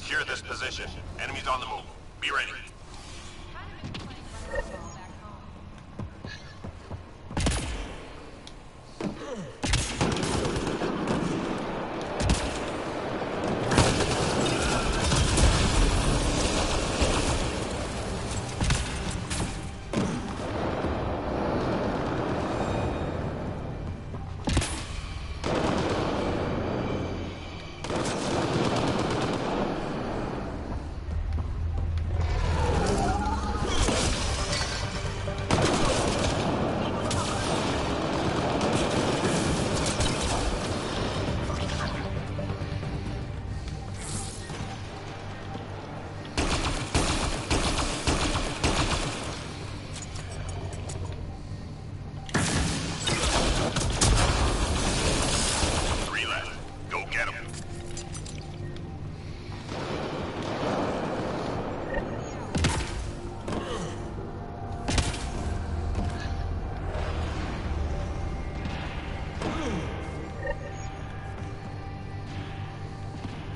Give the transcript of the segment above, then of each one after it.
Secure this position. Enemies on the move. Be ready.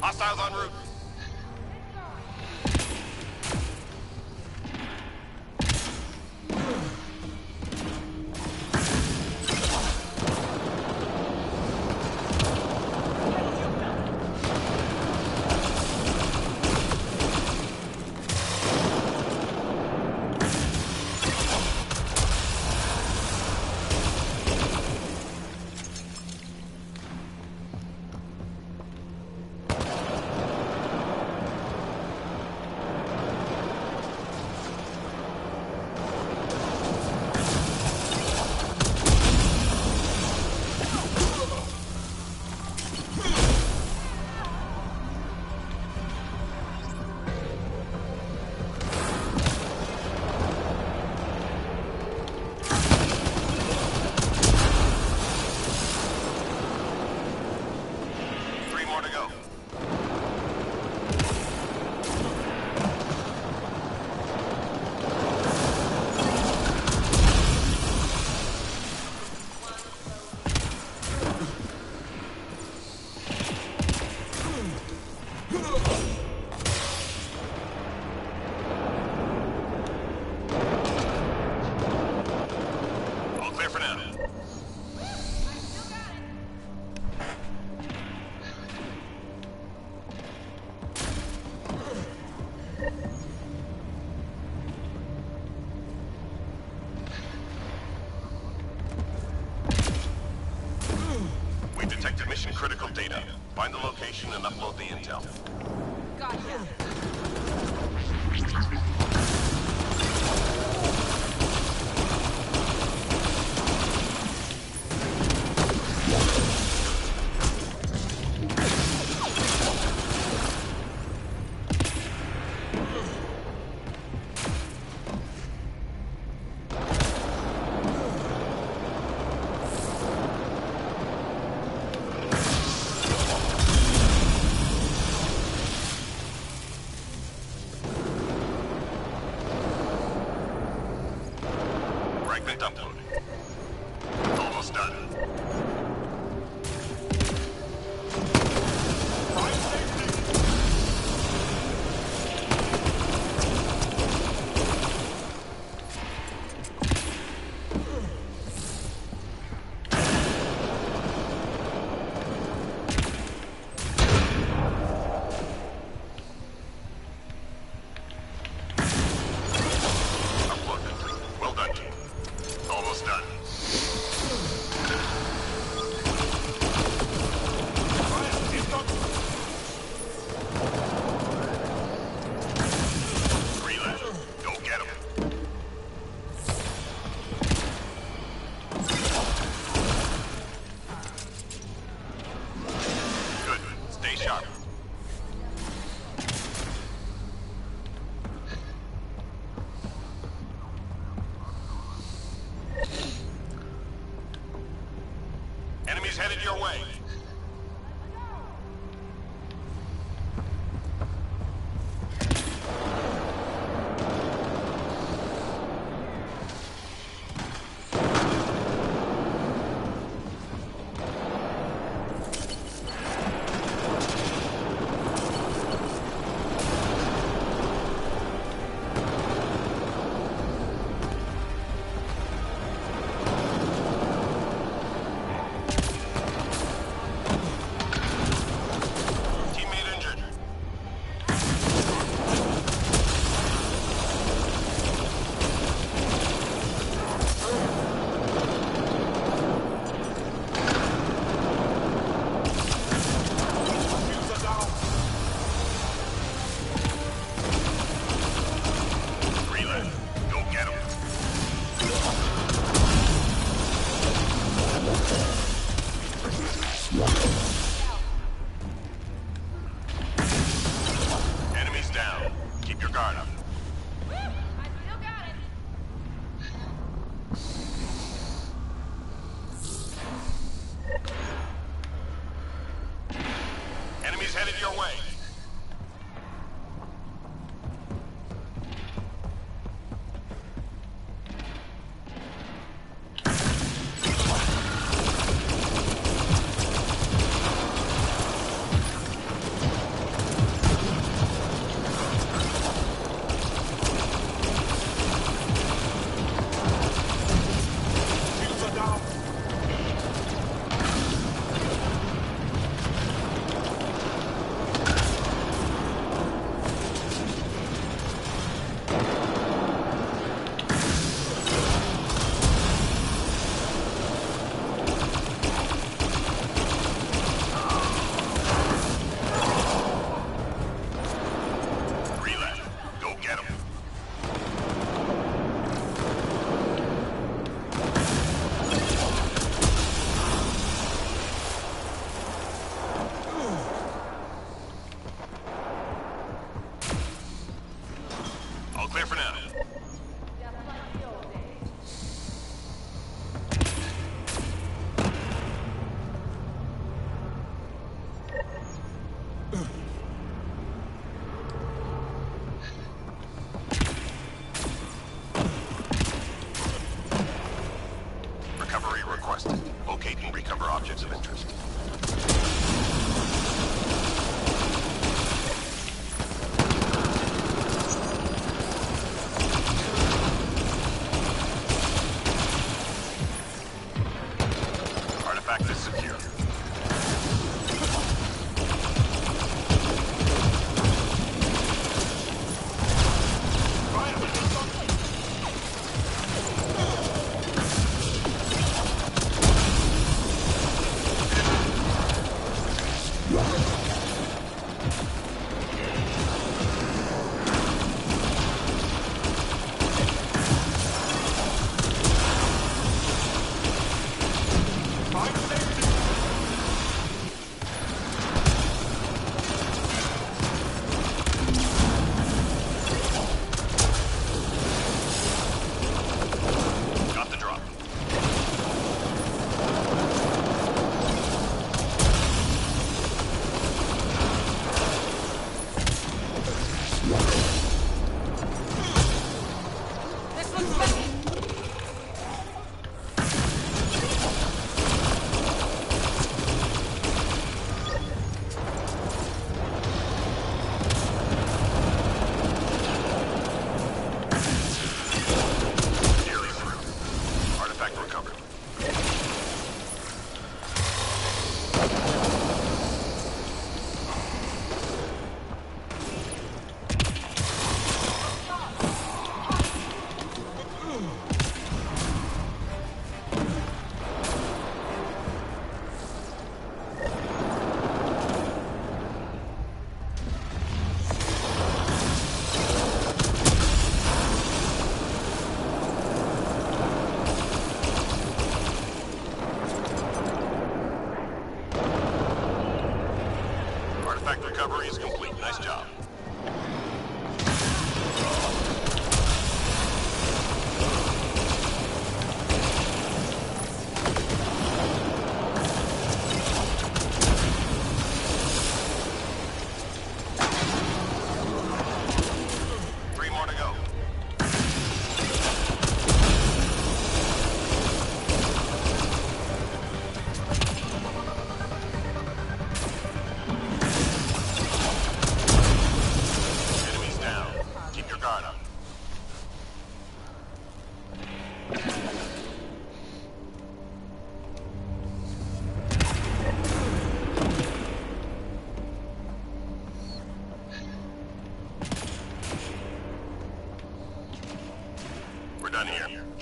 Hostiles en route. Mission-critical data. Find the location and upload the intel. Gotcha. Fragment uploaded. Almost done. Upload complete. Well done, team. Almost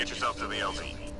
Get yourself to the LZ.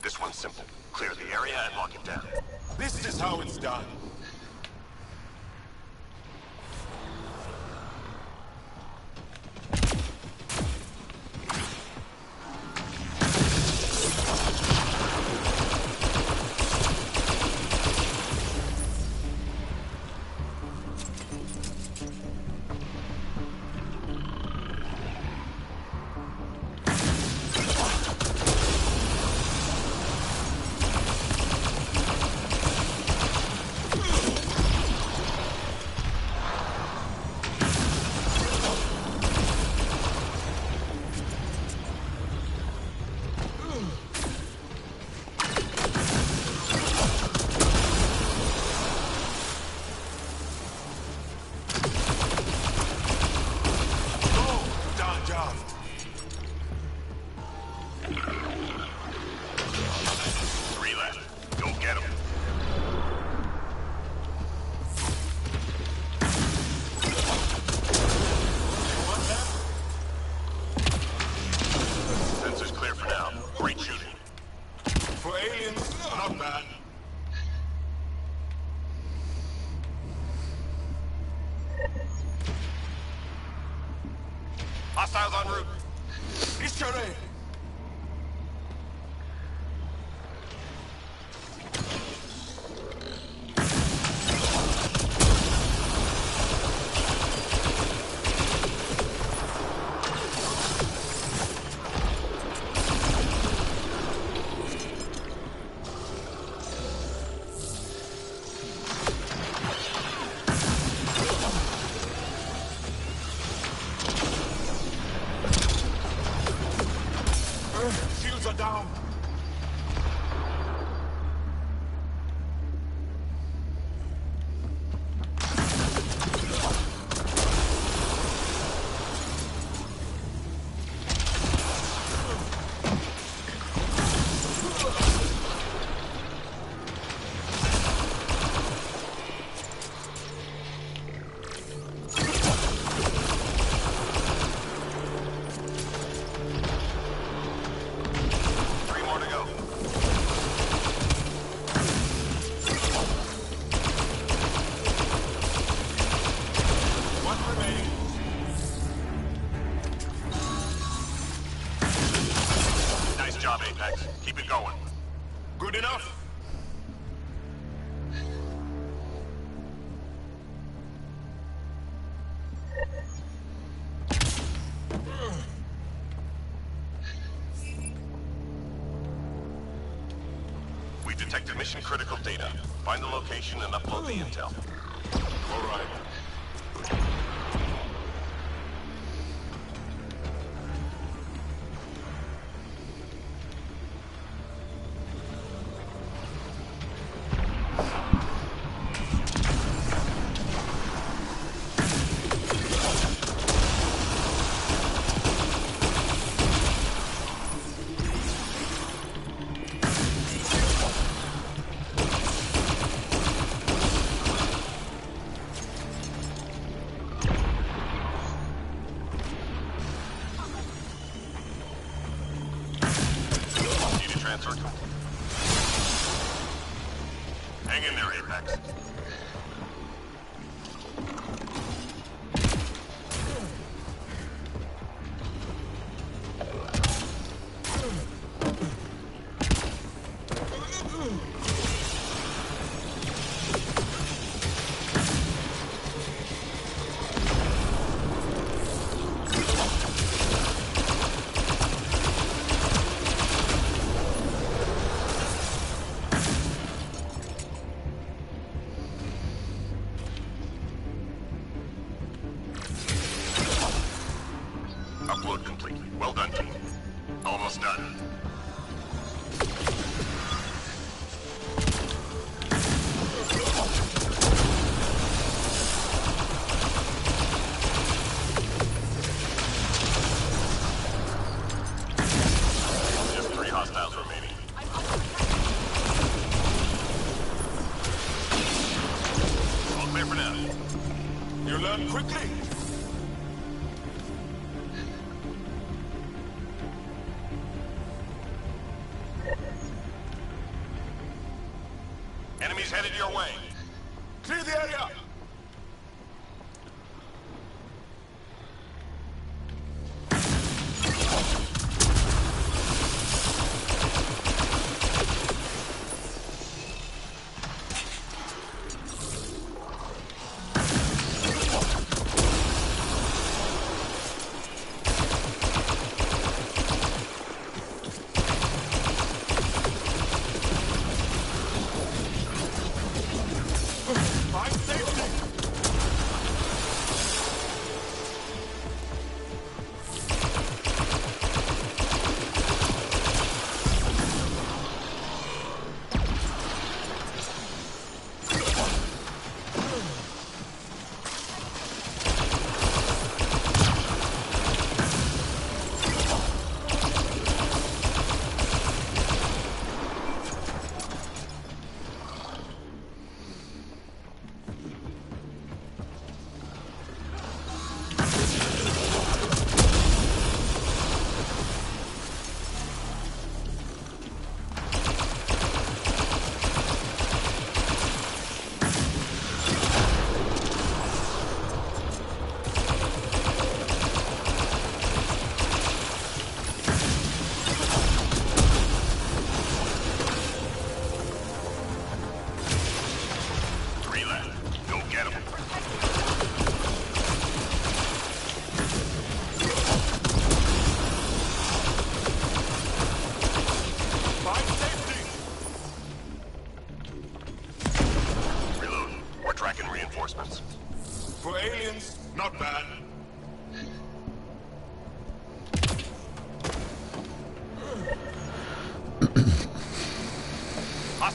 This one's simple. Clear the area and lock it down. This is how it's done. Hostiles en route. Ishere! Shields are down. Apex. Keep it going. Good enough? We detected mission-critical data. Find the location and upload the intel. All right. Transfer complete. Hang in there, Apex. Upload complete. Well done, team. Almost done. Just 3 hostiles remaining. All clear for now. You learn quickly. Enemies headed your way. Clear the area. Find safe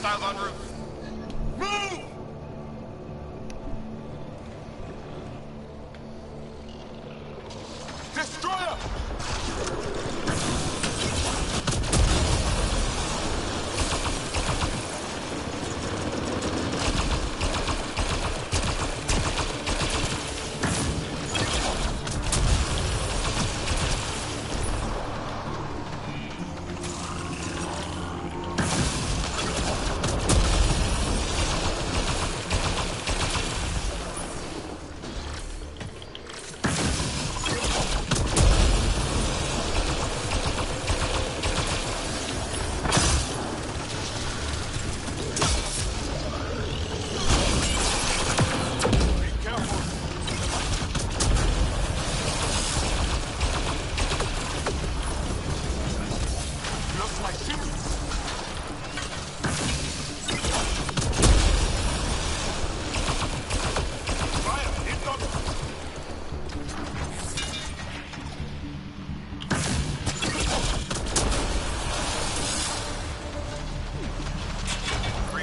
Hostiles en route. Move! Destroyer!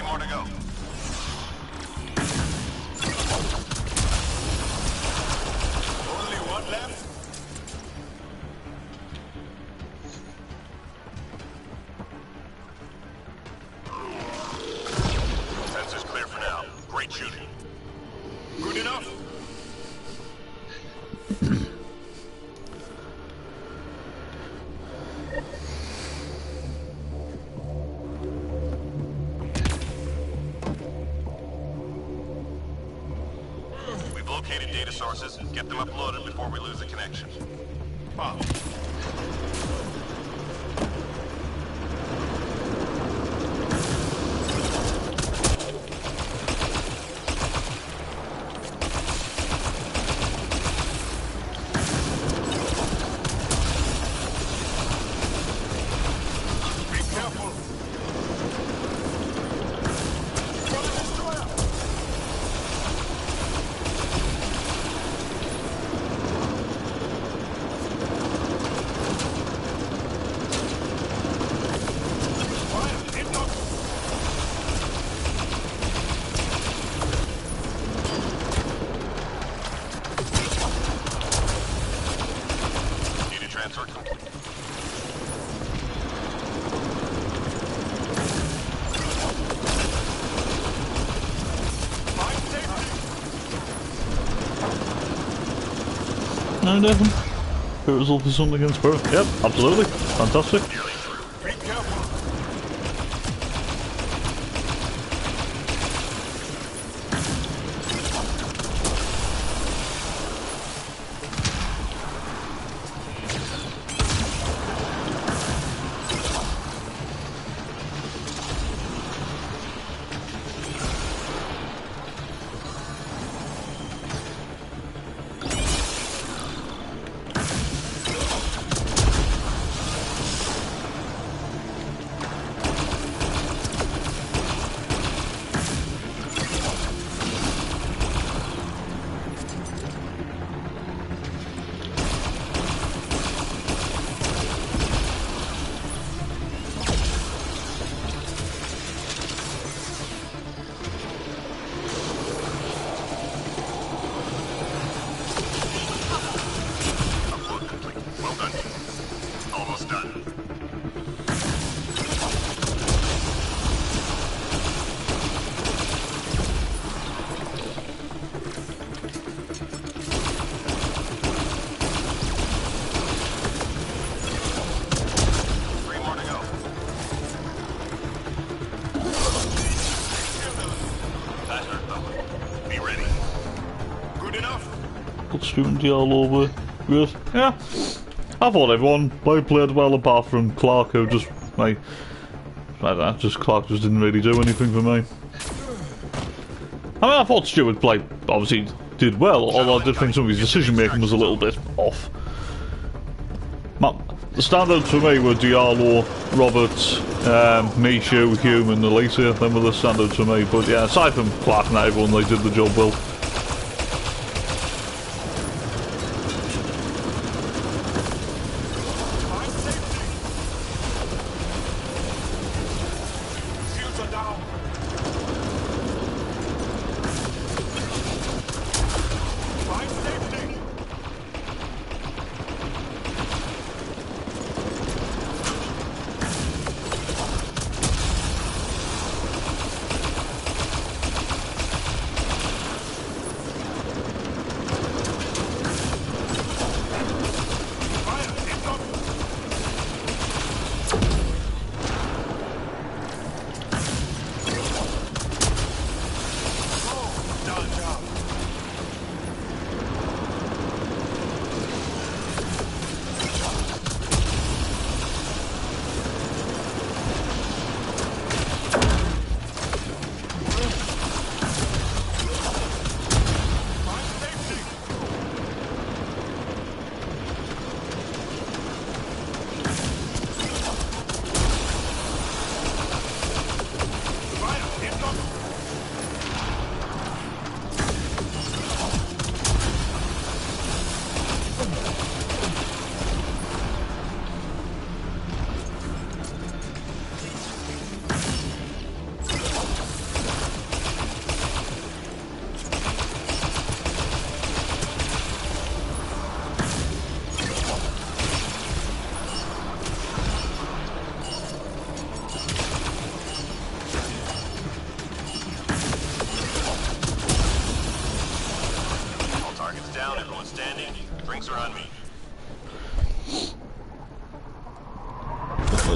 More to go. Only one left? Sensors clear for now. Great shooting. Good enough? We've located data sources. Get them uploaded before we lose the connection. Bob. Be careful. For the destroyer! Fire! Incoming! Data transfer complete. Find safety! No, Devon. It was all for something against Spirit. Yep, absolutely. Fantastic. Nearly through. Be careful! Upload complete. Well done. Almost done. Three more to go. That hurt though. Be ready. Good enough? Good student Diallo over. Good. Yeah. I thought everyone played well apart from Clark, who just, like, I don't know, just Clark just didn't really do anything for me. I mean, I thought Stewart played, obviously, did well, although I did think some of his decision making was a little bit off. The standouts for me were Diallo, Roberts, Mishu, Hume and Alicia. Them were the standouts for me, but yeah, aside from Clark and everyone, they did the job well. Find safety! Shields are down!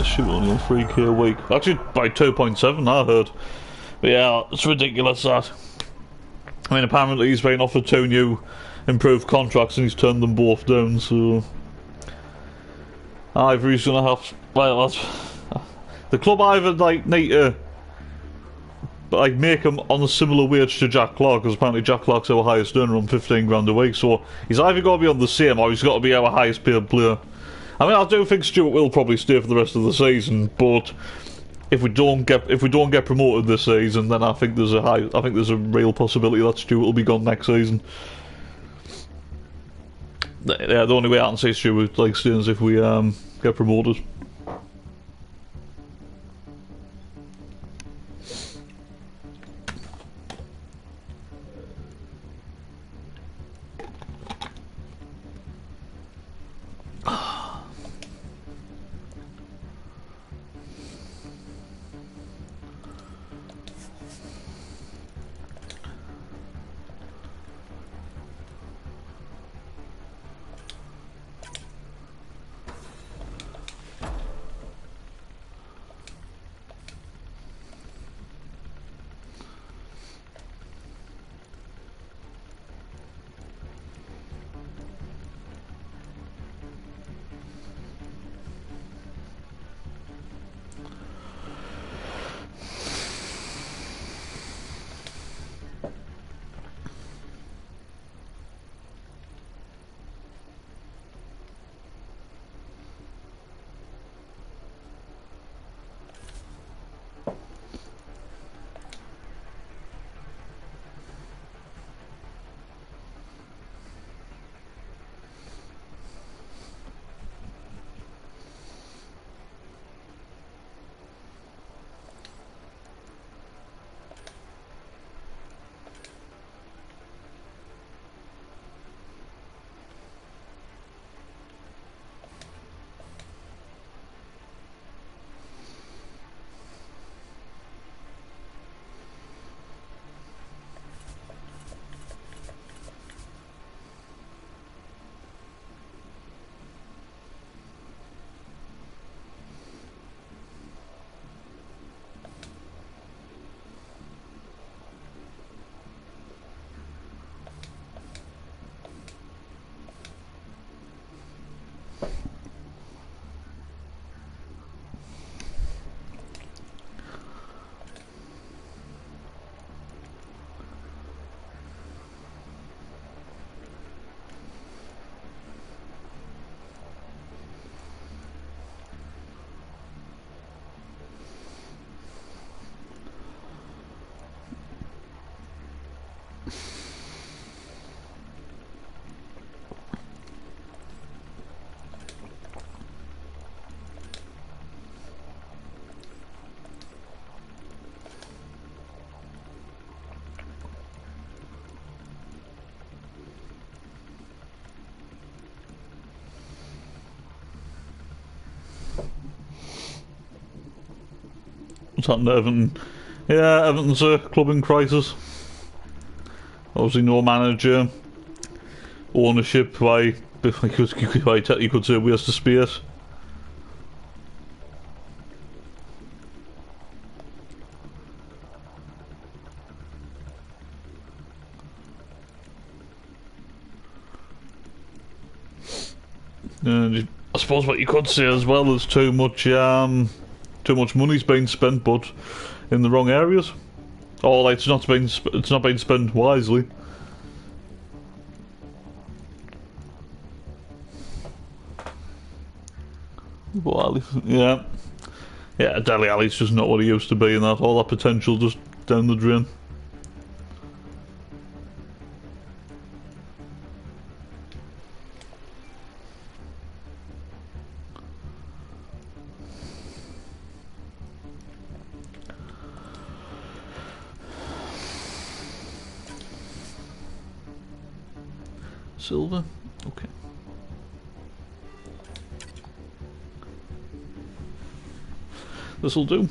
shoot, only on 3k a week. Actually, by 2.7, I heard. But yeah, it's ridiculous that. I mean, apparently he's been offered 2 new improved contracts and he's turned them both down, so... Either he's gonna have... Well, that's... The club either, like, need to... like, make him on a similar wage to Jack Clark, because apparently Jack Clark's our highest earner on 15 grand a week, so he's either got to be on the same or he's got to be our highest paid player. I mean, I do think Stuart will probably stay for the rest of the season, but if we don't get promoted this season, then I think there's a real possibility that Stuart will be gone next season. Yeah, the only way I can see Stuart like staying is if we get promoted. What's happened to Everton? Yeah, Everton's a club in crisis. Obviously no manager, ownership by, you could say waste of space. And I suppose what you could say as well is too much money's being spent, but in the wrong areas, or like it's not being spent wisely. Well, yeah, Dele Alli's just not what he used to be, and that all that potential just down the drain. Silver, okay. This'll do.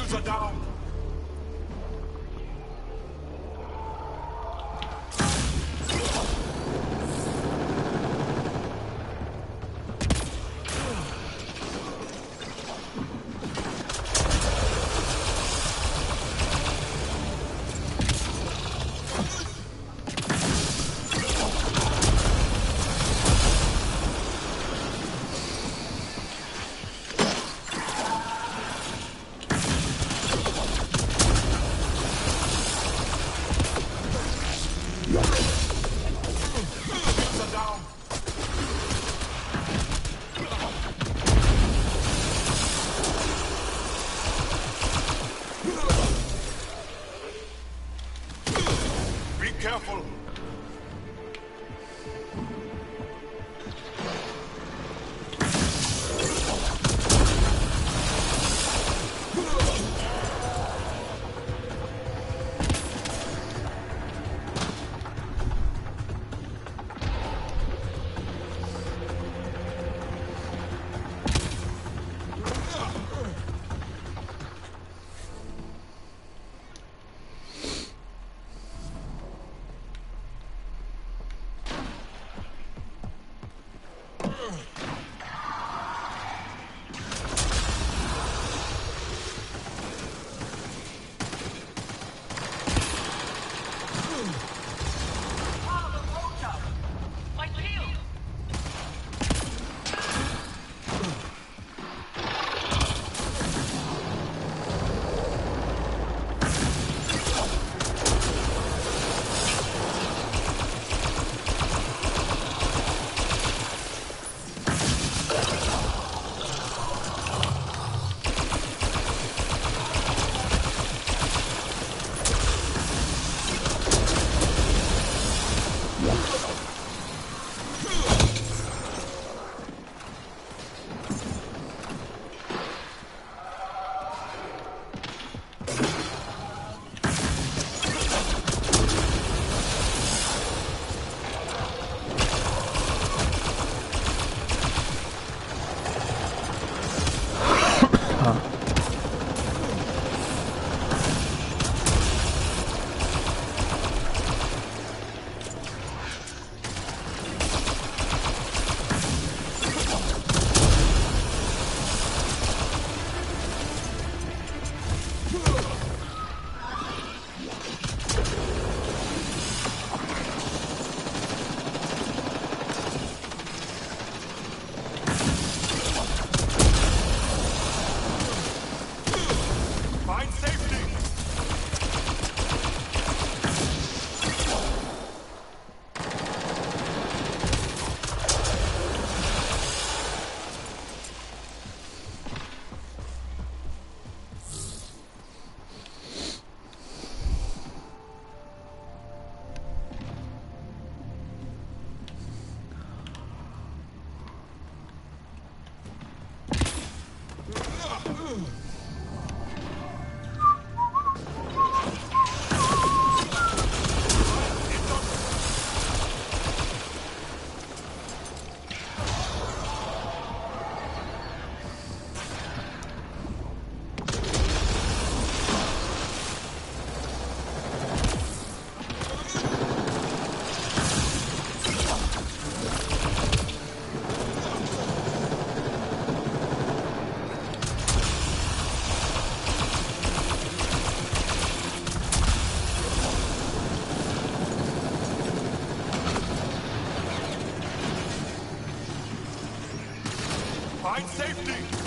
Shields are down. Careful! Find safety!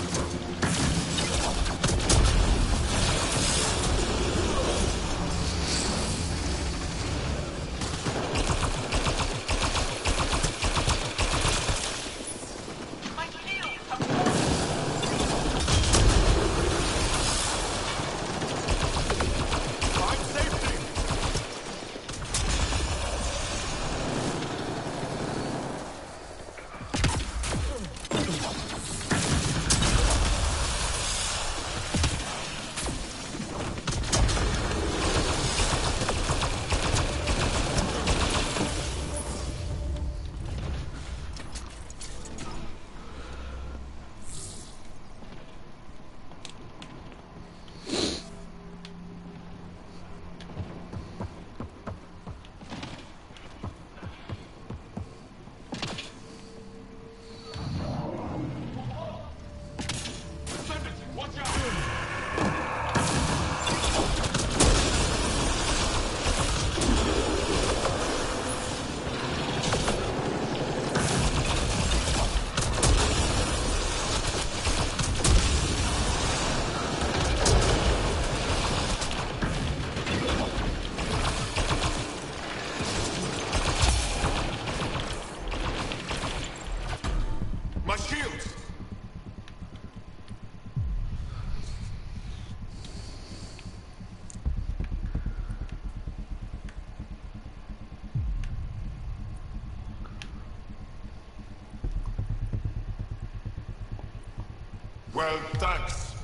Well, thanks.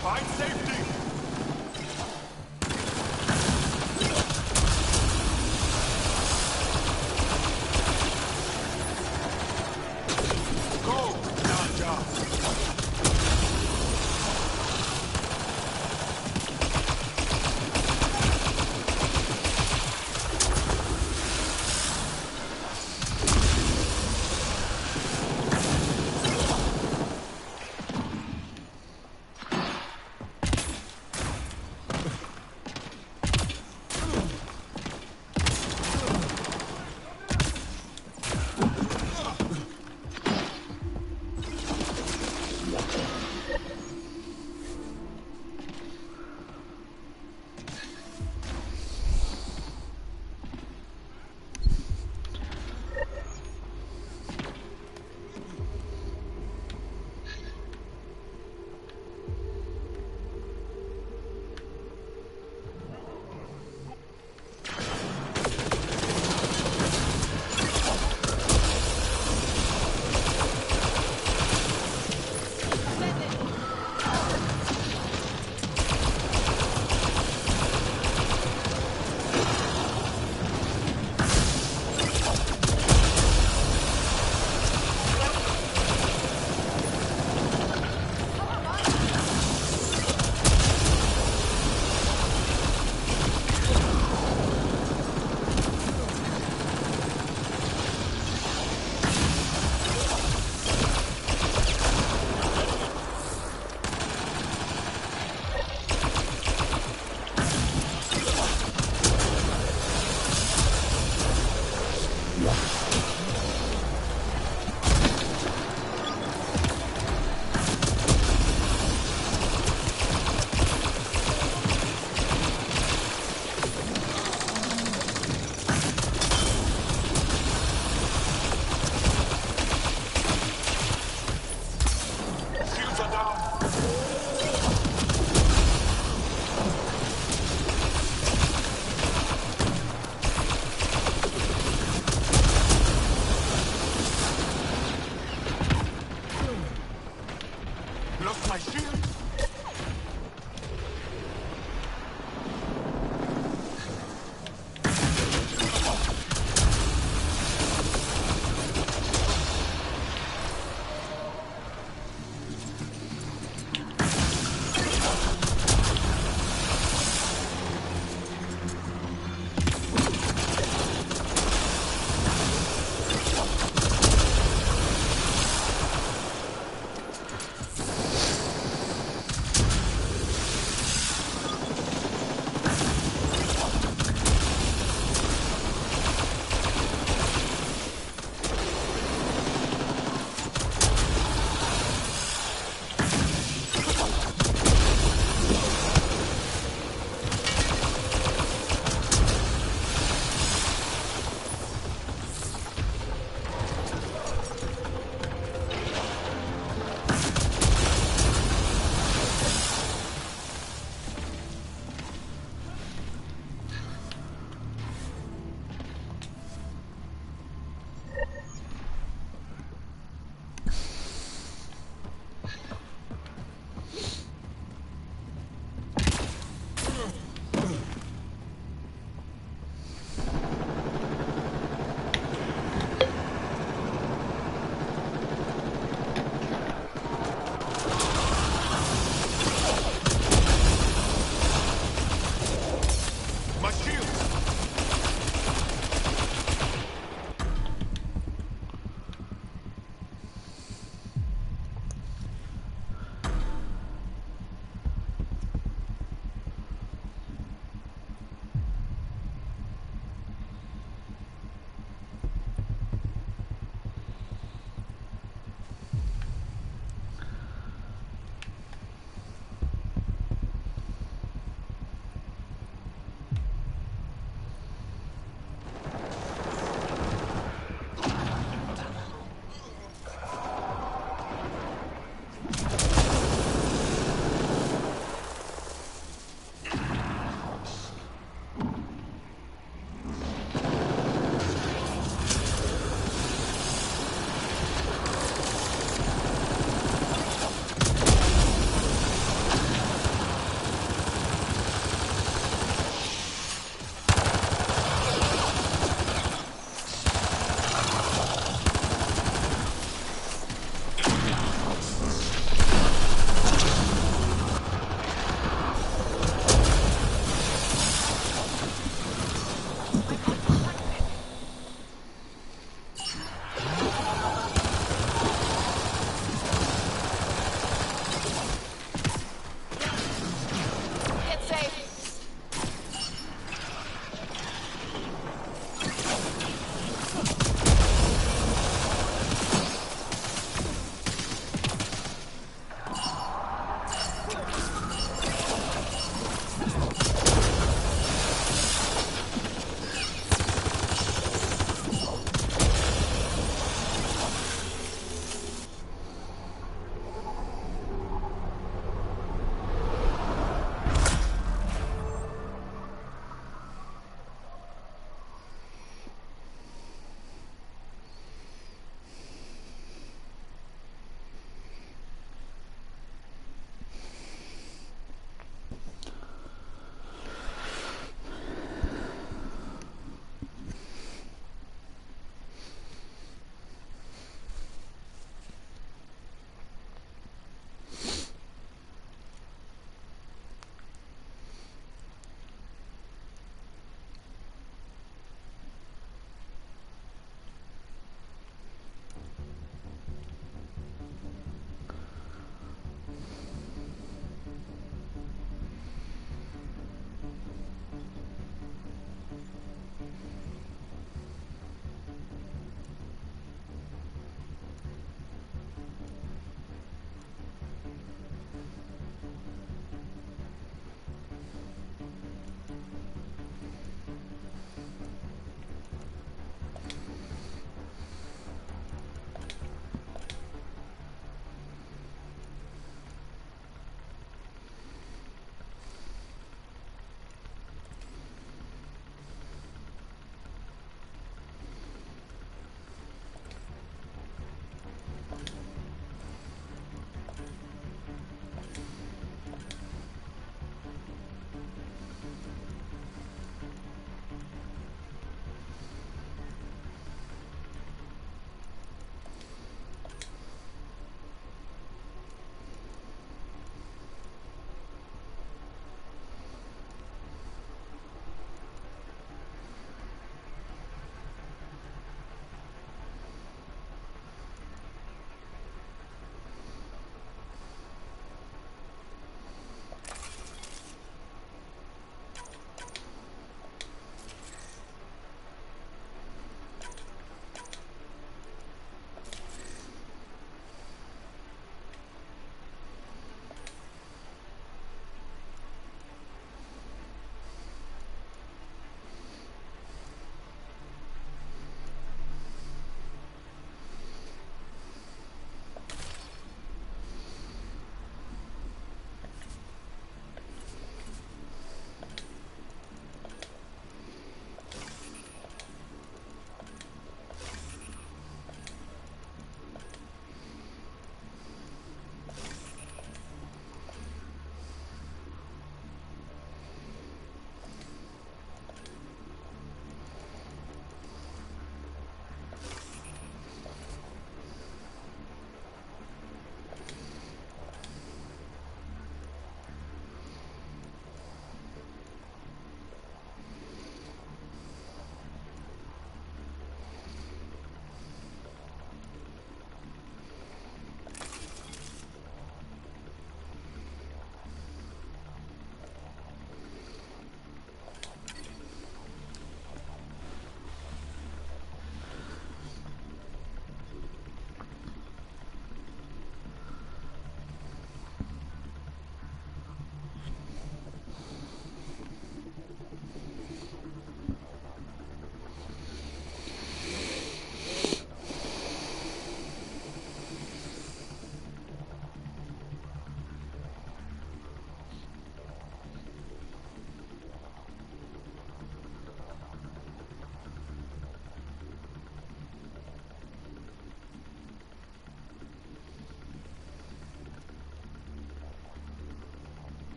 Find safety! Go, Nanja! Lost my shield?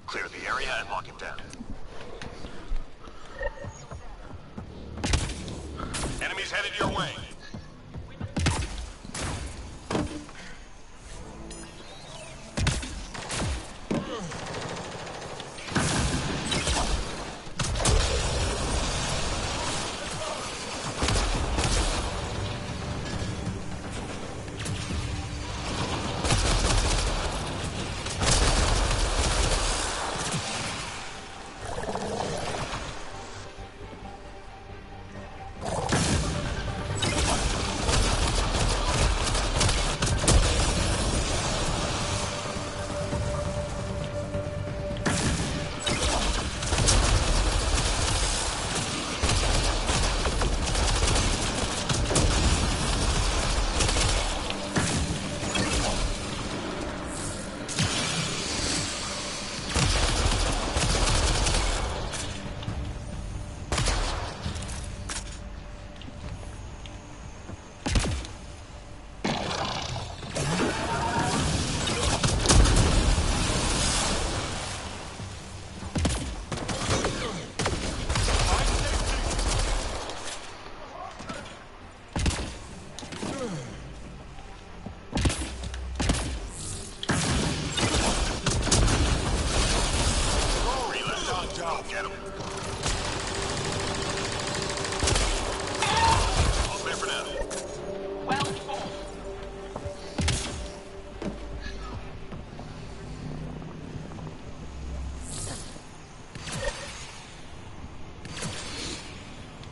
Clear the area and lock it down. Enemies headed your way.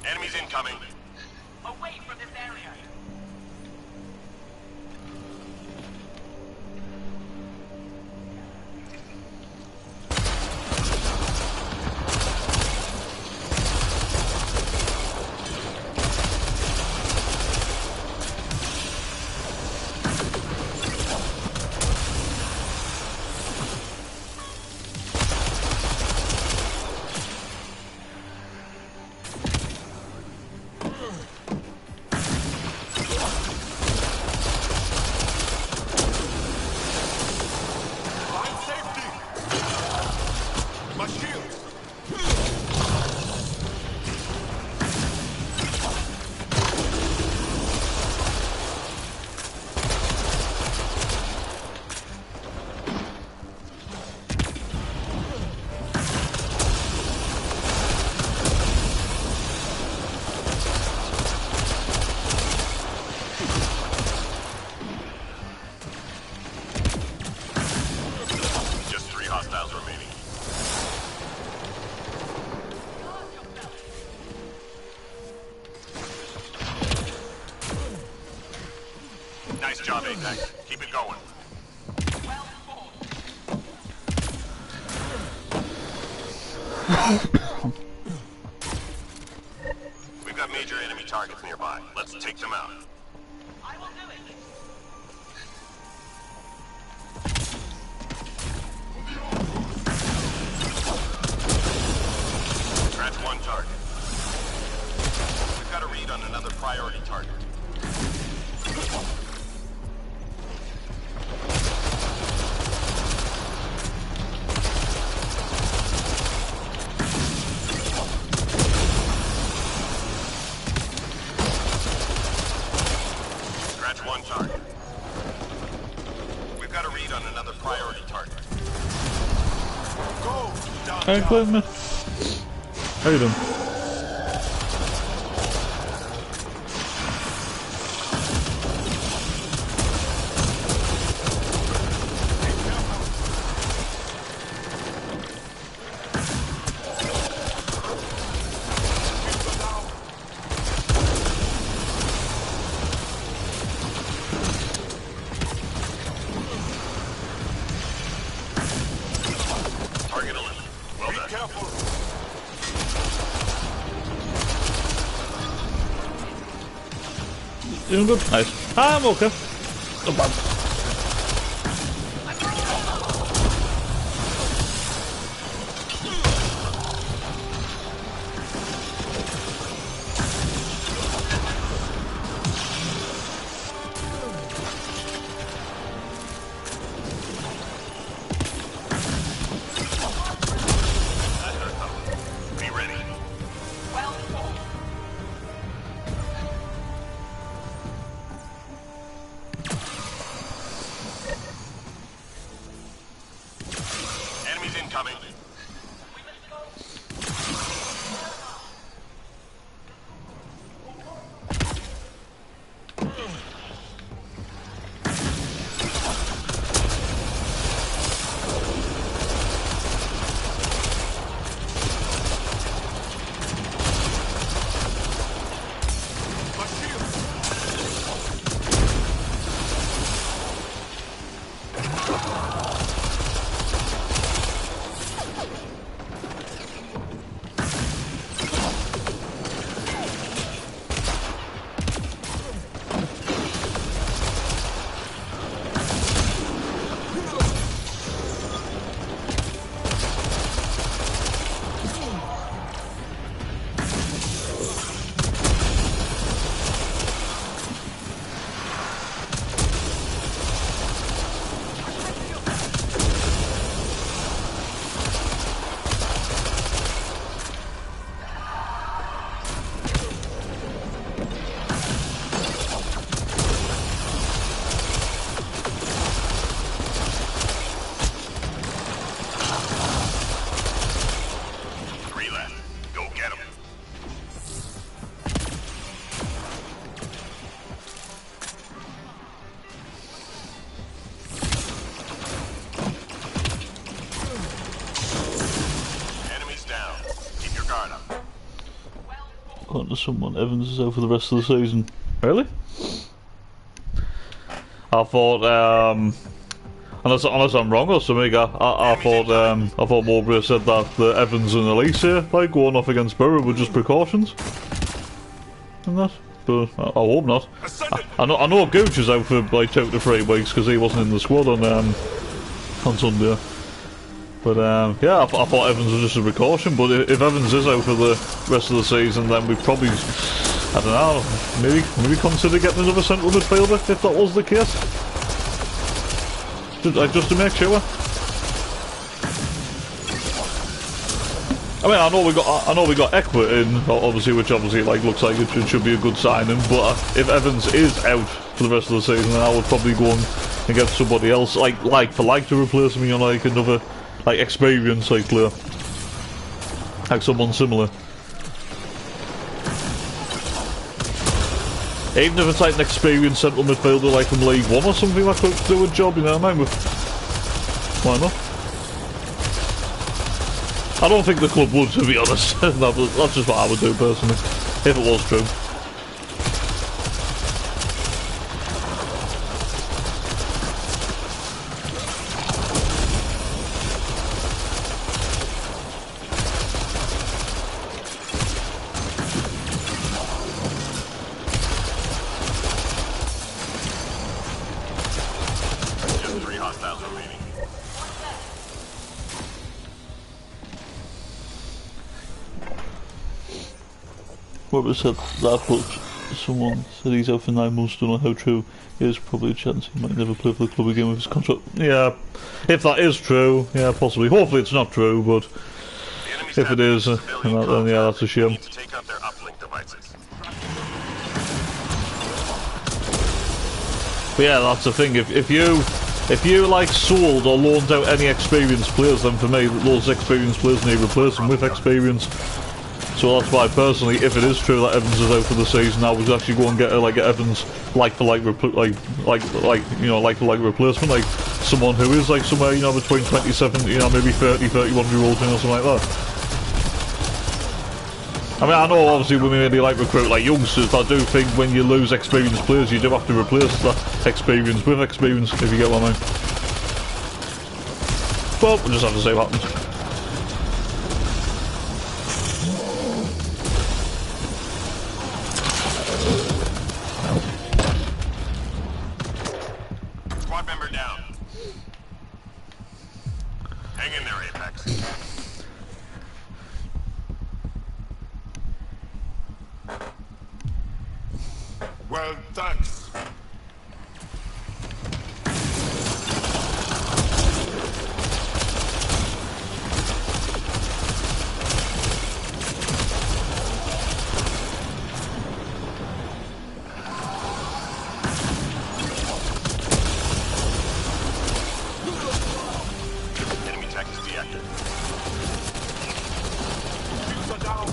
Enemies incoming. Away from this area. Nice job, Apex. Keep it going. We've got major enemy targets nearby. Let's take them out. I will do it. Scratch one target. We've got a read on another priority target. Scratch one target. We've got a read on another priority target. Go! Hey, Clinton. How you doing? Target eliminated. Well done. Careful! Doing good? Nice. I'm okay. Not bad. According to someone, Evans is out for the rest of the season. Really? I thought, unless I'm wrong or something, I thought Mowbray said that the Evans and Elise here, like, going off against Burrow were just precautions. And that. But I hope not. I know Gooch is out for like 2 to 3 weeks because he wasn't in the squad on Sunday. But yeah, I thought Evans was just a precaution. But if Evans is out for the rest of the season, then we probably, I don't know, maybe consider getting another central midfielder if that was the case. Just to make sure. I mean, I know we got Eckwood in, obviously, which obviously like looks like it should be a good signing. But if Evans is out for the rest of the season, then I would probably go and get somebody else, like for to replace him, you know, like another like experienced like player, like someone similar. Even if it's like an experienced central midfielder, like from League One or something, that could do a job, you know what I mean? Why not? I don't think the club would, to be honest. That's just what I would do personally, if it was true. Just 3 hostiles remaining. Whoever said that, but someone said he's out for 9 months. Don't know how true it is. Probably a chance he might never play for the club again with his contract. Yeah, if that is true, yeah, possibly. Hopefully it's not true, but if it is, then yeah, that's a shame. To take out their uplink devices. But yeah, that's the thing. If you like sold or loaned out any experienced players, then for me those experienced players need replacing with experience. So that's why personally, if it is true that Evans is out for the season, I would actually go and get like Evans like for like replacement, like someone who is like somewhere, you know, between 27, you know, maybe 30, 31 year old, you know, something like that. I mean, I know obviously we really like recruit like youngsters, but I do think when you lose experienced players, you do have to replace that experience with experience, if you get what I mean. Well, we'll just have to see what happens. Squad member down. Hang in there, Apex. Well, thanks. Enemy tech is deactivated. Fuse are down.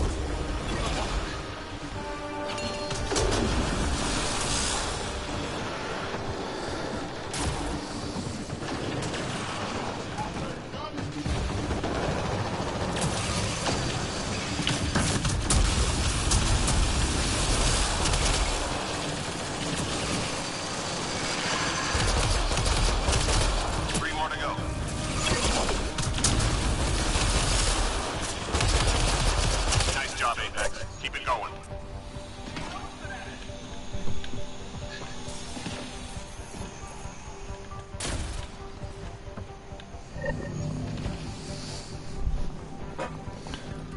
Three more to go. Nice job, Apex. Keep it going.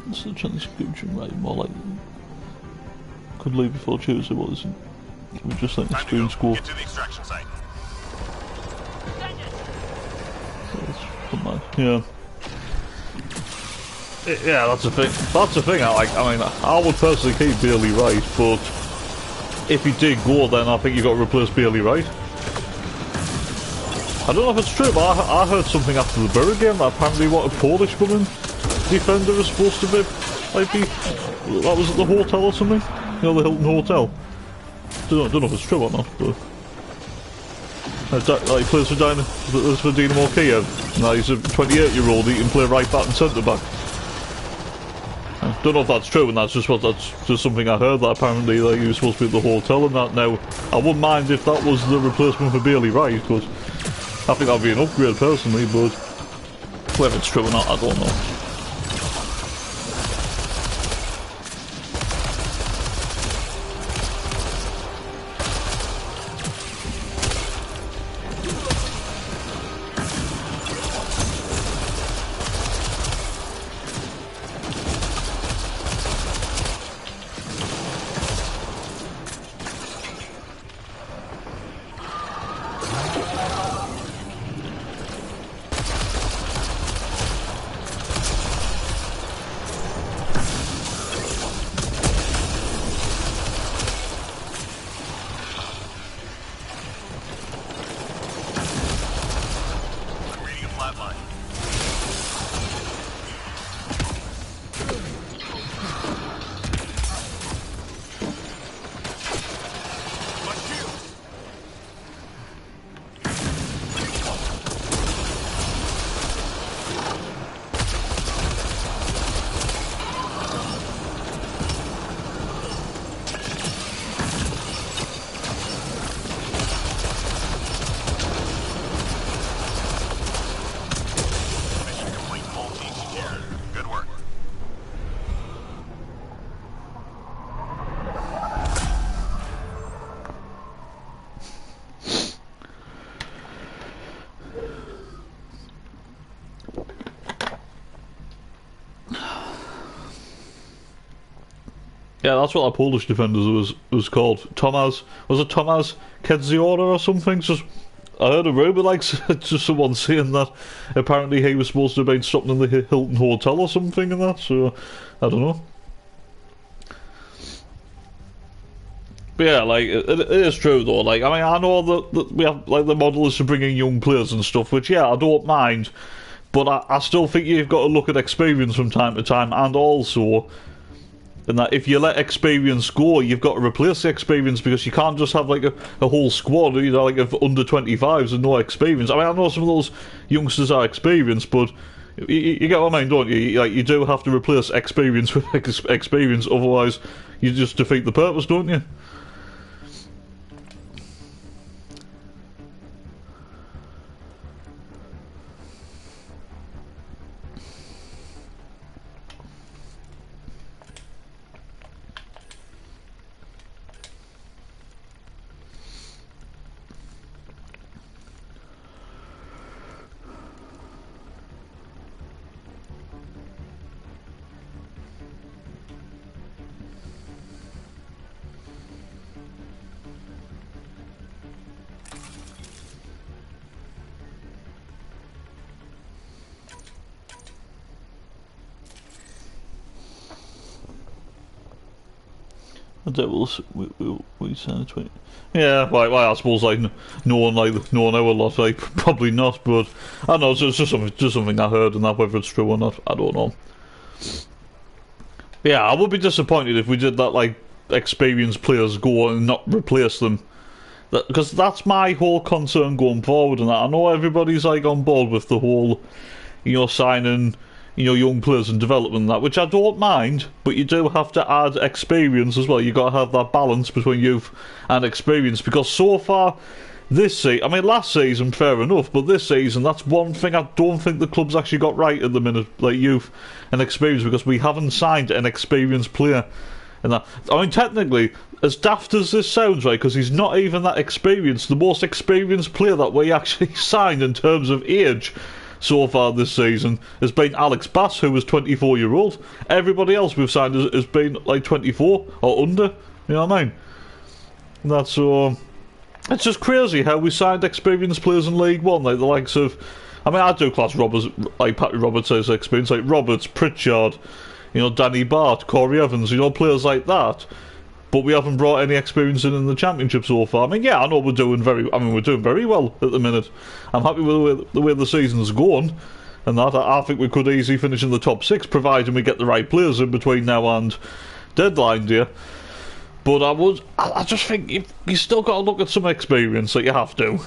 What's the chance of Gooching right? More like could leave before Tuesday, what is it? Can we just let the Time to spoon go. score? Get to the extraction site. Yeah. Yeah, that's the thing. That's the thing. I mean, I would personally keep Bailey Wright, but if he did go, then I think you got to replace Bailey Wright. I don't know if it's true, but I heard something after the Borough game that apparently what a Polish woman defender is supposed to be. Like that was at the hotel or something. You know, the Hilton Hotel. Don't know if it's true or not, but. Like he plays for Dynamo Kiev. Now he's a 28-year-old. He can play right back and centre back. I don't know if that's true, and that's just something I heard, that apparently like, he was supposed to be at the hotel and that. Now, I wouldn't mind if that was the replacement for Bailey Wright, because I think that'd be an upgrade personally, but whether it's true or not, I don't know. Yeah, that's what our Polish defenders was called. Tomasz, was it Tomasz Kedziora or something? Just I heard a rumour, like, just someone saying that apparently he was supposed to have been stopped in the Hilton Hotel or something and that, so I don't know. But yeah, like, it is true though, like, I mean, I know that we have, like, the model is to bring in young players and stuff, which, yeah, I don't mind, but I still think you've got to look at experience from time to time, and also and that if you let experience go, you've got to replace the experience, because you can't just have like a whole squad, you know, like of under 25s and no experience. I mean, I know some of those youngsters are experienced, but you get what I mean, don't you? Like, you do have to replace experience with experience, otherwise you just defeat the purpose, don't you? The Devils, we send 20. Yeah, well, I suppose like no one know a lot, like probably not, but I don't know. It's just something I heard, and that whether it's true or not, I don't know. Yeah, I would be disappointed if we did that, like experienced players go and not replace them, because that's my whole concern going forward. And that I know everybody's like on board with the whole, you know, signing, you know, young players and development and that, which I don't mind, but you do have to add experience as well. You've got to have that balance between youth and experience, because so far this season, I mean last season fair enough, but this season that's one thing I don't think the club's actually got right at the minute, like youth and experience, because we haven't signed an experienced player. And that, I mean, technically, as daft as this sounds, right, because he's not even that experienced, the most experienced player that we actually signed in terms of age so far this season has been Alex Bass, who was 24-year-old. Everybody else we've signed has been like 24 or under. You know what I mean? And that's so. It's just crazy how we signed experienced players in League One, like the likes of. I mean, I do class Roberts, like Patty Roberts as experience, like Roberts, Pritchard, you know, Danny Bart, Corey Evans, you know, players like that. But we haven't brought any experience in the championship so far. I mean, yeah, I know we're doing very well at the minute. I'm happy with the way the season's going, and that I think we could easily finish in the top 6, providing we get the right players in between now and deadline day. But I just think you still got to look at some experience, that you have to.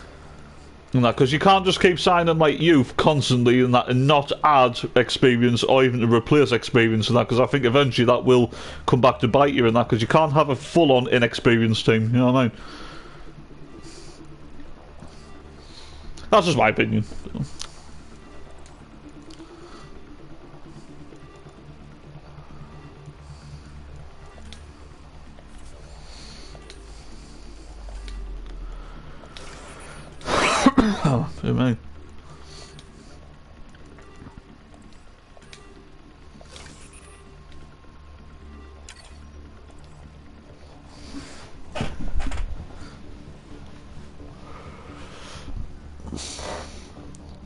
And that, because you can't just keep signing like youth constantly and that, and not add experience or even to replace experience and that, because I think eventually that will come back to bite you and that, because you can't have a full-on inexperienced team. You know what I mean? That's just my opinion. Oh, for me.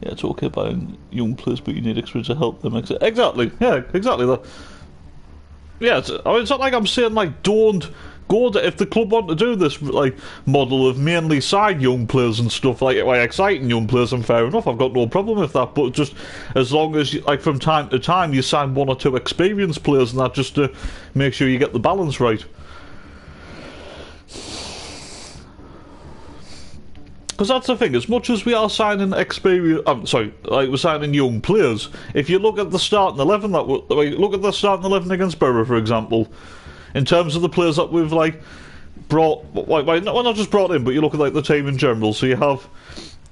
Yeah, it's okay buying young players, but you need experience to help them. Exactly. Yeah, exactly that. Yeah, it's not like I'm saying like don't go to, if the club want to do this like model of mainly sign young players and stuff like exciting young players, and fair enough, I've got no problem with that. But just as long as you, like from time to time you sign 1 or 2 experienced players and that, just to make sure you get the balance right. Because that's the thing, as much as we are signing we're signing young players, if you look at the starting 11 look at the starting 11 against Borough, for example, in terms of the players that we've like brought, not just brought in, but you look at like the team in general. So you have,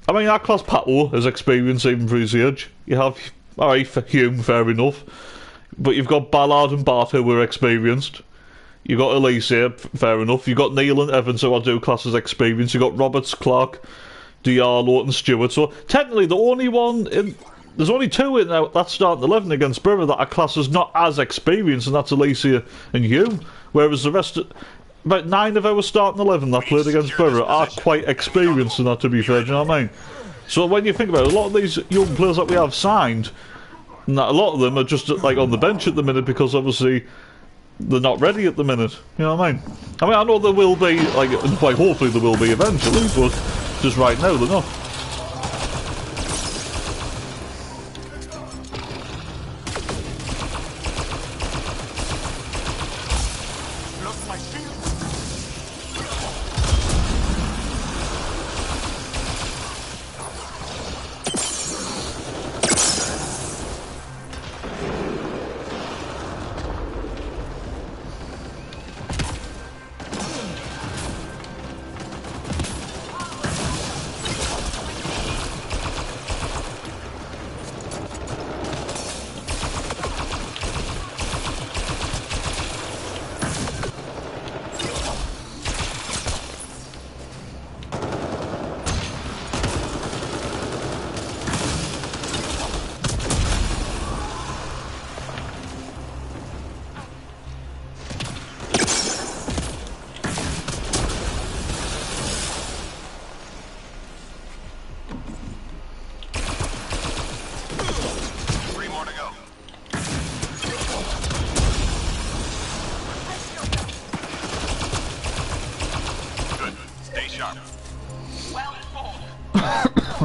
I mean, our class Pato has experience even for his age. You have, alright, Hume, fair enough, but you've got Ballard and Bart who were experienced. You got Elise here, fair enough. You got Neil and Evans who I do class as experience. You got Roberts, Clark, Diallo and Stewart. So technically the only one in, there's only 2 in that starting 11 against Borough that are classed as not as experienced, and that's Alicia and Hume. Whereas the rest, about 9 of our starting 11 that played against Borough are quite experienced in that, to be fair, do you know what I mean? So when you think about it, a lot of these young players that we have signed, and that a lot of them are just like on the bench at the minute because obviously they're not ready at the minute, you know what I mean? I know there will be, like, quite hopefully there will be eventually, but just right now they're not. Lost my shield.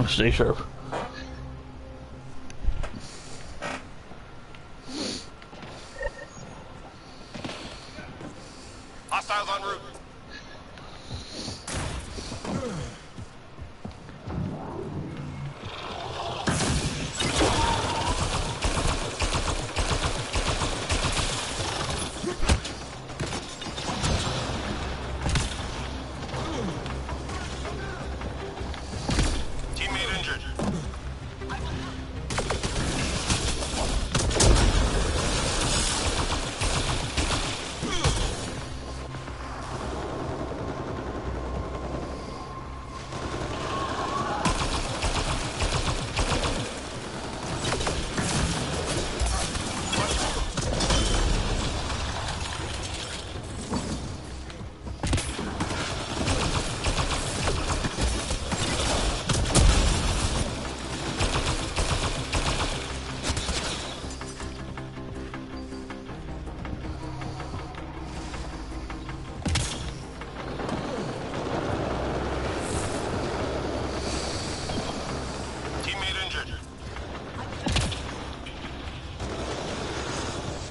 Stay sharp. Hostiles en route. Teammate injured.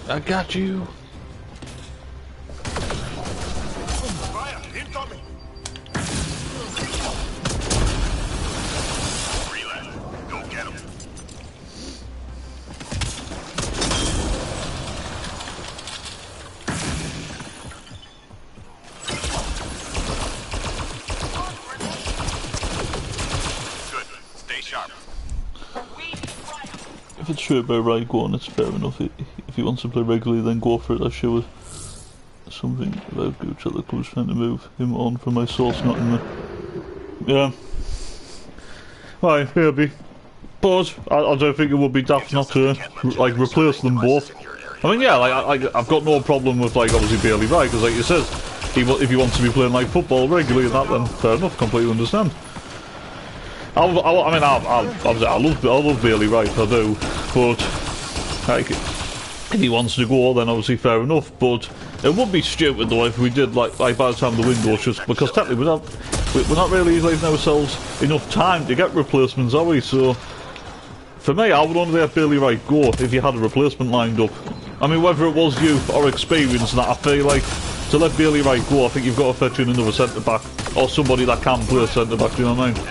I got you. Fire! Incoming! it's straight by right, go on, it's fair enough. If he wants to play regularly, then go for it. I sure something about Gooch that the club's trying to move him on from my source, not in the... Yeah. Right, maybe. But I don't think it would be daft not to, like, replace them both. I mean, yeah, like, I've got no problem with, like, obviously Bailey Wright, because like you said, if he wants to be playing, like, football regularly and that, then fair enough, completely understand. I love Bailey Wright, I do, but, like, if he wants to go, then obviously fair enough, but it would be stupid, though, if we did, like by the time the window's just, because technically we're not really leaving ourselves enough time to get replacements, are we? So, for me, I would only let Bailey Wright go if you had a replacement lined up. I mean, whether it was youth or experience, and that, I feel like to let Bailey Wright go, I think you've got to fetch in another centre back or somebody that can play centre back. Do you know what I mean?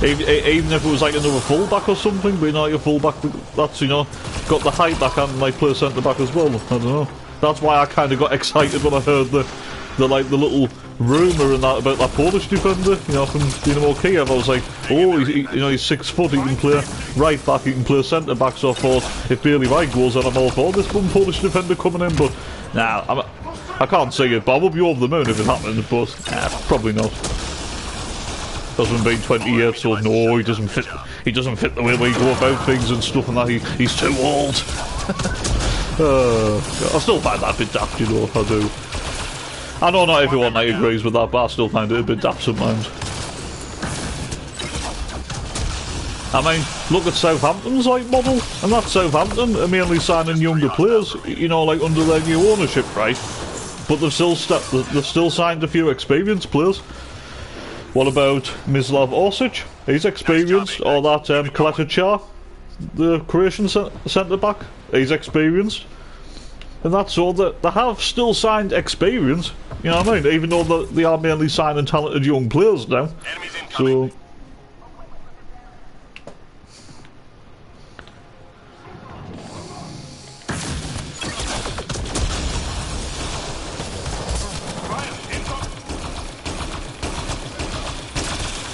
Even if it was like another full back or something, but you know, like a full back that's, you know, got the height that can like play centre back as well. I don't know. That's why I kind of got excited when I heard the little rumour and that about that Polish defender, you know, from Dynamo Kiev. I was like, oh, he's 6 foot, he can play right back, he can play centre back. So I thought, if Bailey Wright goes, then I'm all for this one Polish defender coming in. But nah, I can't say it. But I would be over the moon if it happened. But probably not. Hasn't been 20 years, so no, he doesn't fit. He doesn't fit the way we go about things and stuff, and that he's too old. I still find that a bit daft, you know. I do. I know not everyone like agrees with that, but I still find it a bit daft sometimes. I mean, look at Southampton's like model, and that's Southampton are mainly signing younger players, you know, like under their new ownership, right? But they've still signed a few experienced players. What about Mislav Orsic? He's experienced. Or that Kaleta, the Croatian centre back. He's experienced. And that's all that they have still signed experience. You know what I mean? Even though they are mainly signing talented young players now. So.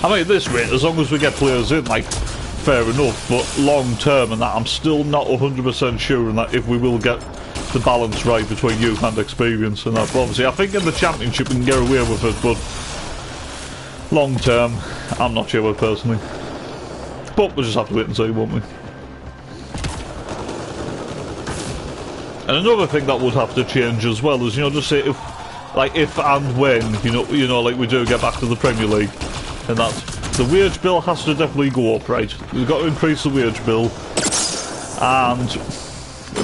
I mean, at this rate, as long as we get players in, like, fair enough, but long term and that, I'm still not 100% sure in that if we will get the balance right between youth and experience and that. But obviously, I think in the Championship we can get away with it, but long term, I'm not sure personally. But we'll just have to wait and see, won't we? And another thing that would have to change as well is, you know, just say if and when, you know, like we do get back to the Premier League. And that the wage bill has to definitely go up, right? We've got to increase the wage bill, and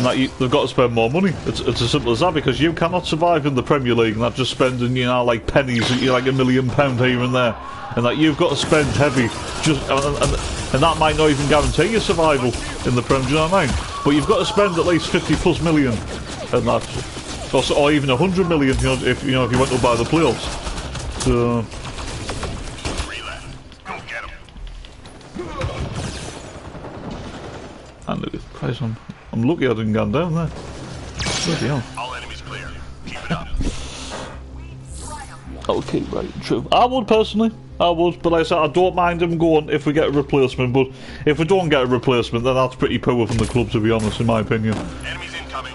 that they've got to spend more money. It's as simple as that, because you cannot survive in the Premier League and not just spending, you know, like pennies, you know, like £1 million here and there, and that you've got to spend heavy, just and that might not even guarantee your survival in the Premier. Do you know what I mean? But you've got to spend at least 50+ million, and that, or even 100 million, you know, if you went up by the playoffs. So. And Christ, I'm lucky I didn't go down there. Bloody hell. All enemies clear. Keep it up. Okay, right, true. I would personally, but like I said, I don't mind them going if we get a replacement, but if we don't get a replacement, then that's pretty poor from the club, to be honest, in my opinion. Enemies incoming.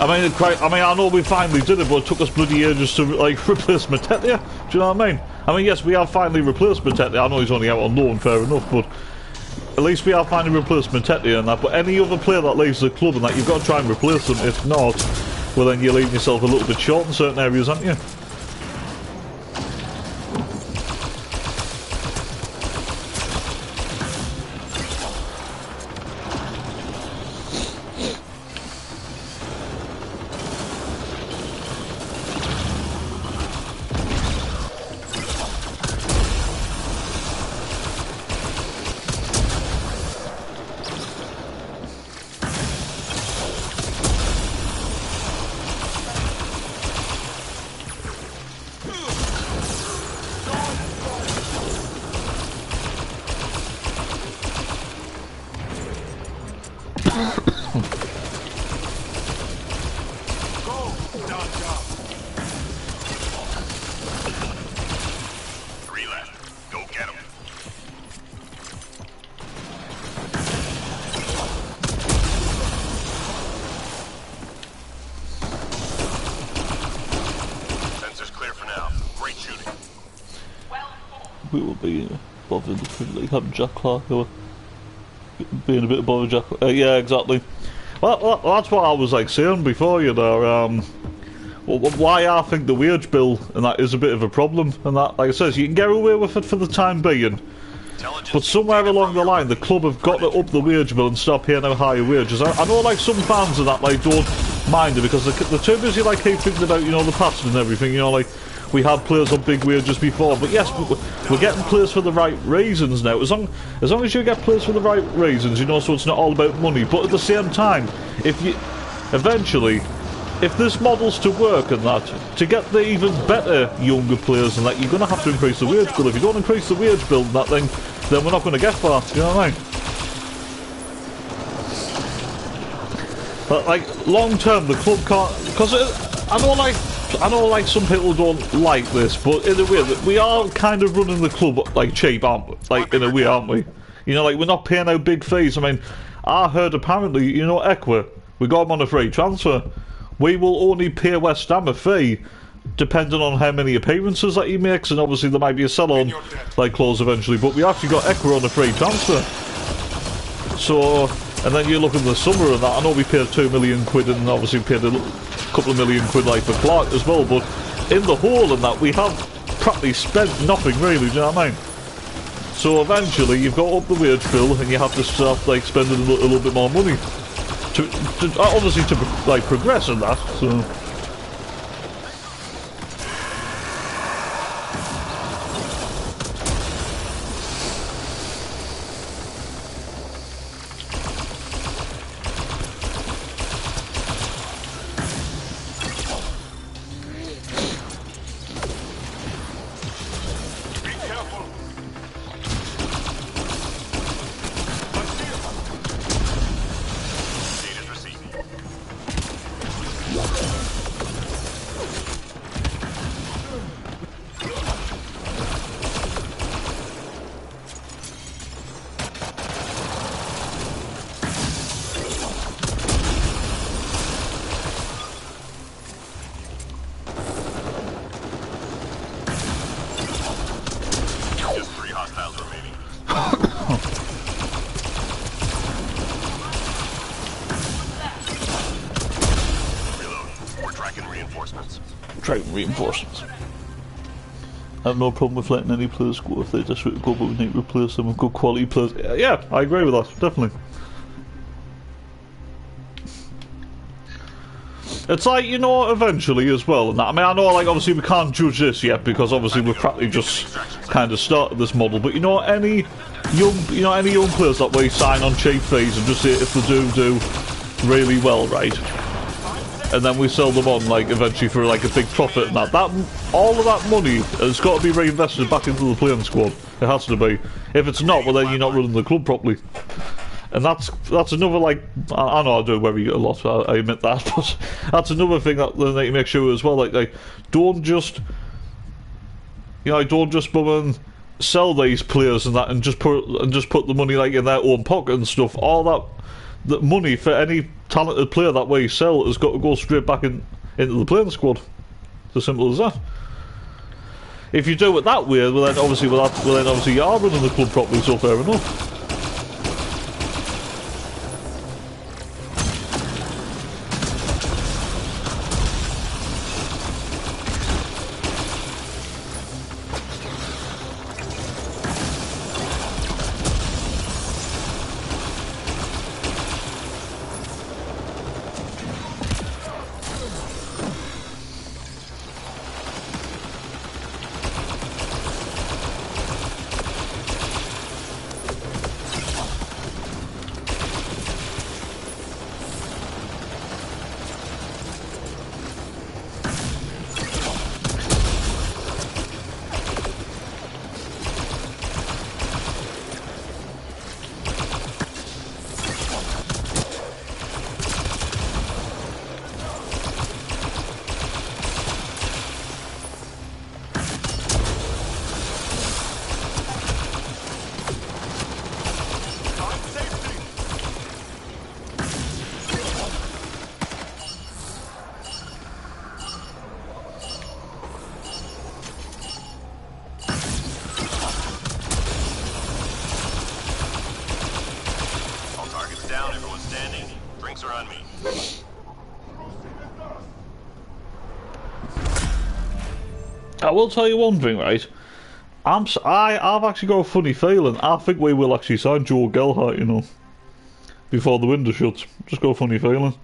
I mean, I know we finally did it, but it took us bloody ages to, like, replace Matetia. Do you know what I mean? I mean, yes, we have finally replaced Matetia. I know he's only out on loan, fair enough, but at least we have finally replaced Matetia and that. But any other player that leaves the club and that, you've got to try and replace them. If not, well, then you're leaving yourself a little bit short in certain areas, aren't you? Three left. Go get them. Sensors clear for now. Great shooting. Well fought. We will be bothered with like having Jack Clark or being a bit above Jack. Yeah, exactly. Well, that's what I was like saying before, you know. Why I think the wage bill and that is a bit of a problem, and that, like I says, you can get away with it for the time being, but somewhere along the line, the club have got to up the wage bill and start paying out higher wages. I know, like, some fans of that, like, don't mind it because they're too busy, like, keep thinking about, you know, the past and everything, you know, like, we had players on big wages before, but yes, we're getting players for the right reasons now. As long as you get players for the right reasons, you know, so it's not all about money. But at the same time, eventually, if this model's to work and that, to get the even better younger players and that, you're going to have to increase the wage bill. If you don't increase the wage bill and that, then we're not going to get far. You know what I mean? But like long term, the club can't, because I know like some people don't like this, but in a way that we are kind of running the club like cheap, aren't we? Like in a way, aren't we? You know, like we're not paying out big fees. I mean, I heard apparently, you know, Equa, we got him on a free transfer. We will only pay West Ham a fee depending on how many appearances that he makes, and obviously there might be a sell-on like clause eventually. But we actually got Equa on a free transfer. So, and then you look at the summer and that. I know we paid £2 million, and obviously we paid a couple of million quid like for Clark as well. But in the whole and that, we have practically spent nothing really. Do you know what I mean? So eventually you've got up the wage bill, and you have to start like spending a little bit more money. Obviously to like progress in that, so. Reinforcements. I have no problem with letting any players go if they just go, but we need to replace them with good quality players. Yeah, I agree with that, definitely. It's like, you know, eventually as well, and that. I mean, I know, like, obviously we can't judge this yet because obviously we've practically just kind of started this model, but you know, any young players that we sign on cheap fees and just say if they do really well, right? And then we sell them on, like, eventually for, like, a big profit and that. All of that money has got to be reinvested back into the playing squad. It has to be. If it's not, well, then you're not running the club properly. And that's another, like, I know I do worry a lot, I admit that, but that's another thing that they need to make sure as well, like don't just, you know, don't just bum and sell these players and that, and just put the money, like, in their own pocket and stuff. All that money for any talented player that we sell has got to go straight back into the playing squad. It's as simple as that. If you do it that way, well then obviously you are running the club properly, so fair enough. I will tell you one thing, right? I've actually got a funny feeling. I think we will actually sign Joe Gelhardt, you know, before the window shuts. Just got a funny feeling.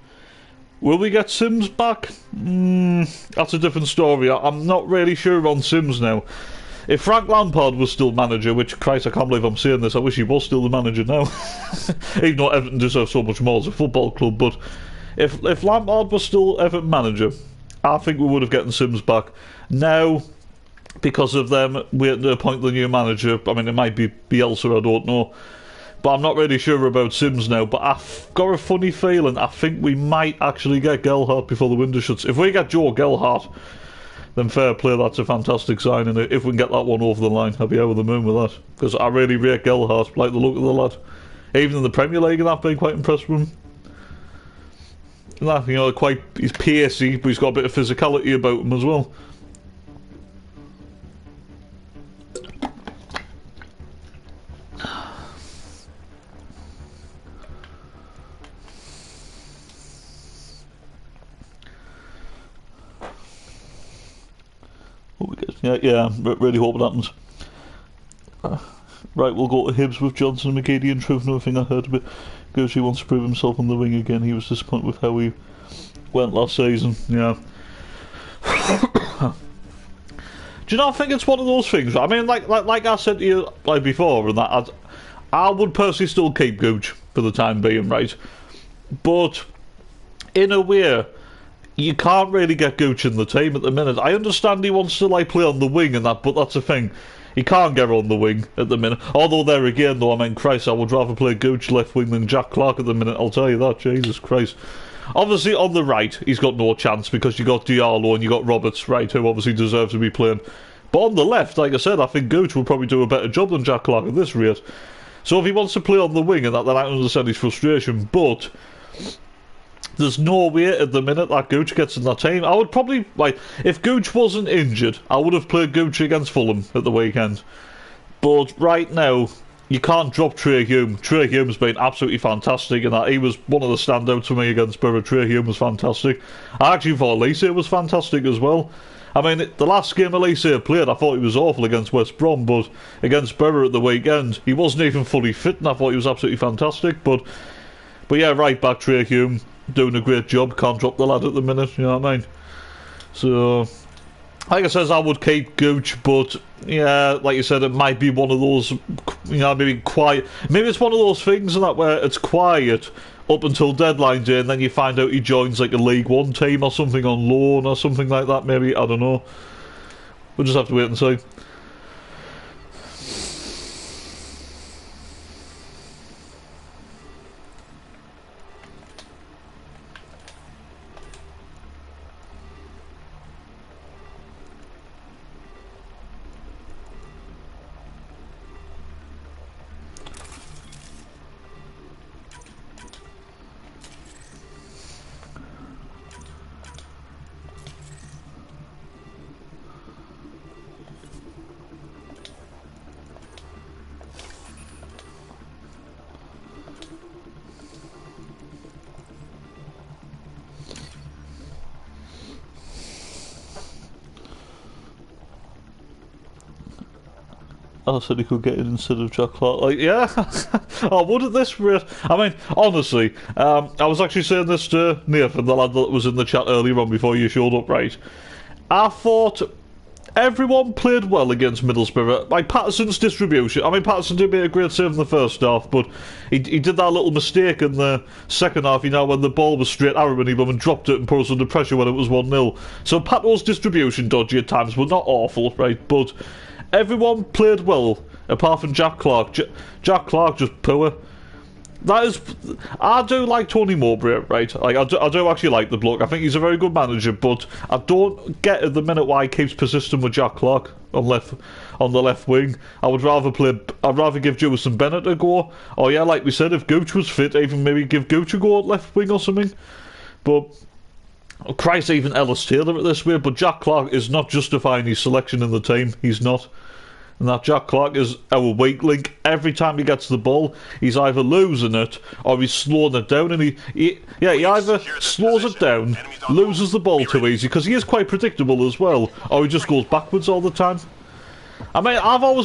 Will we get Sims back? That's a different story. I'm not really sure on Sims now. If Frank Lampard was still manager, which, Christ, I can't believe I'm saying this, I wish he was still the manager now. Even though Everton deserves so much more as a football club, but if Lampard was still Everton manager, I think we would have gotten Sims back. Now, because of them, we're at the point of the new manager. I mean, it might be Bielsa, I don't know. But I'm not really sure about Sims now. But I've got a funny feeling I think we might actually get Gelhardt before the window shuts. If we get Joe Gelhardt, then fair play, that's a fantastic sign. And if we can get that one over the line, I'll be over the moon with that. Because I really rate Gelhardt, like the look of the lad. Even in the Premier League, and I've been quite impressed with him. You know, he's pacey, but he's got a bit of physicality about him as well. Yeah, really hope it happens. Right, we'll go to Hibs with Johnson and McGeady and Truth. Another thing I heard about goes, he wants to prove himself on the wing again. He was disappointed with how he went last season. Yeah. Do you know, I think it's one of those things. I mean, like I said to you like before, and that I would personally still keep Gooch for the time being, right? But in a way, you can't really get Gooch in the team at the minute. I understand he wants to like play on the wing and that, but that's the thing. He can't get on the wing at the minute. Although there again, though, I mean, Christ, I would rather play Gooch left wing than Jack Clark at the minute. I'll tell you that. Jesus Christ. Obviously, on the right, he's got no chance because you got Diallo and you got Roberts, right, who obviously deserves to be playing. But on the left, like I said, I think Gooch will probably do a better job than Jack Clark at this rate. So if he wants to play on the wing and that, then I understand his frustration. But there's no way at the minute that Gooch gets in that team. I would probably, like, if Gooch wasn't injured, I would have played Gooch against Fulham at the weekend. But right now, you can't drop Trey Hume. Trey Hume's been absolutely fantastic, and that he was one of the standouts for me against Borough. Trey Hume was fantastic. I actually thought Elise was fantastic as well. I mean, the last game Elise played, I thought he was awful against West Brom, but against Borough at the weekend, he wasn't even fully fit, and I thought he was absolutely fantastic. But yeah, right back Trey Hume, doing a great job. Can't drop the lad at the minute, you know what I mean? So, like I says, I would keep Gooch, but yeah, like you said, it might be one of those, you know, maybe quiet. Maybe it's one of those things that where it's quiet up until deadline day, and then you find out he joins like a League One team or something on loan or something like that. Maybe, I don't know. We'll just have to wait and see. I said he could get it instead of Jack Clark. Like, yeah, I would at this rate. I mean, honestly, I was actually saying this to Nathan, the lad that was in the chat earlier on before you showed up, right? I thought everyone played well against Middlesbrough. Like, Patterson's distribution. I mean, Patterson did make a great save in the first half, but he did that little mistake in the second half, you know, when the ball was straight at him and he went and dropped it and put us under pressure when it was 1-0. So Patto's distribution dodgy at times, but not awful, right? But everyone played well, apart from Jack Clark. Jack Clark just poor. That is, I do like Tony Mowbray, right? Like I do actually like the bloke. I think he's a very good manager, but I don't get at the minute why he keeps persisting with Jack Clark on the left wing. I'd rather give Jewison Bennett a go. Or yeah, like we said, if Gooch was fit, even maybe give Gooch a go at left wing or something. But Christ, even Ellis Taylor at this way. But Jack Clark is not justifying his selection in the team. He's not. And that Jack Clark is our weak link. Every time he gets the ball, he's either losing it or he's slowing it down. And he either slows it down, loses the ball too easy, because he is quite predictable as well, or he just goes backwards all the time. I mean, I will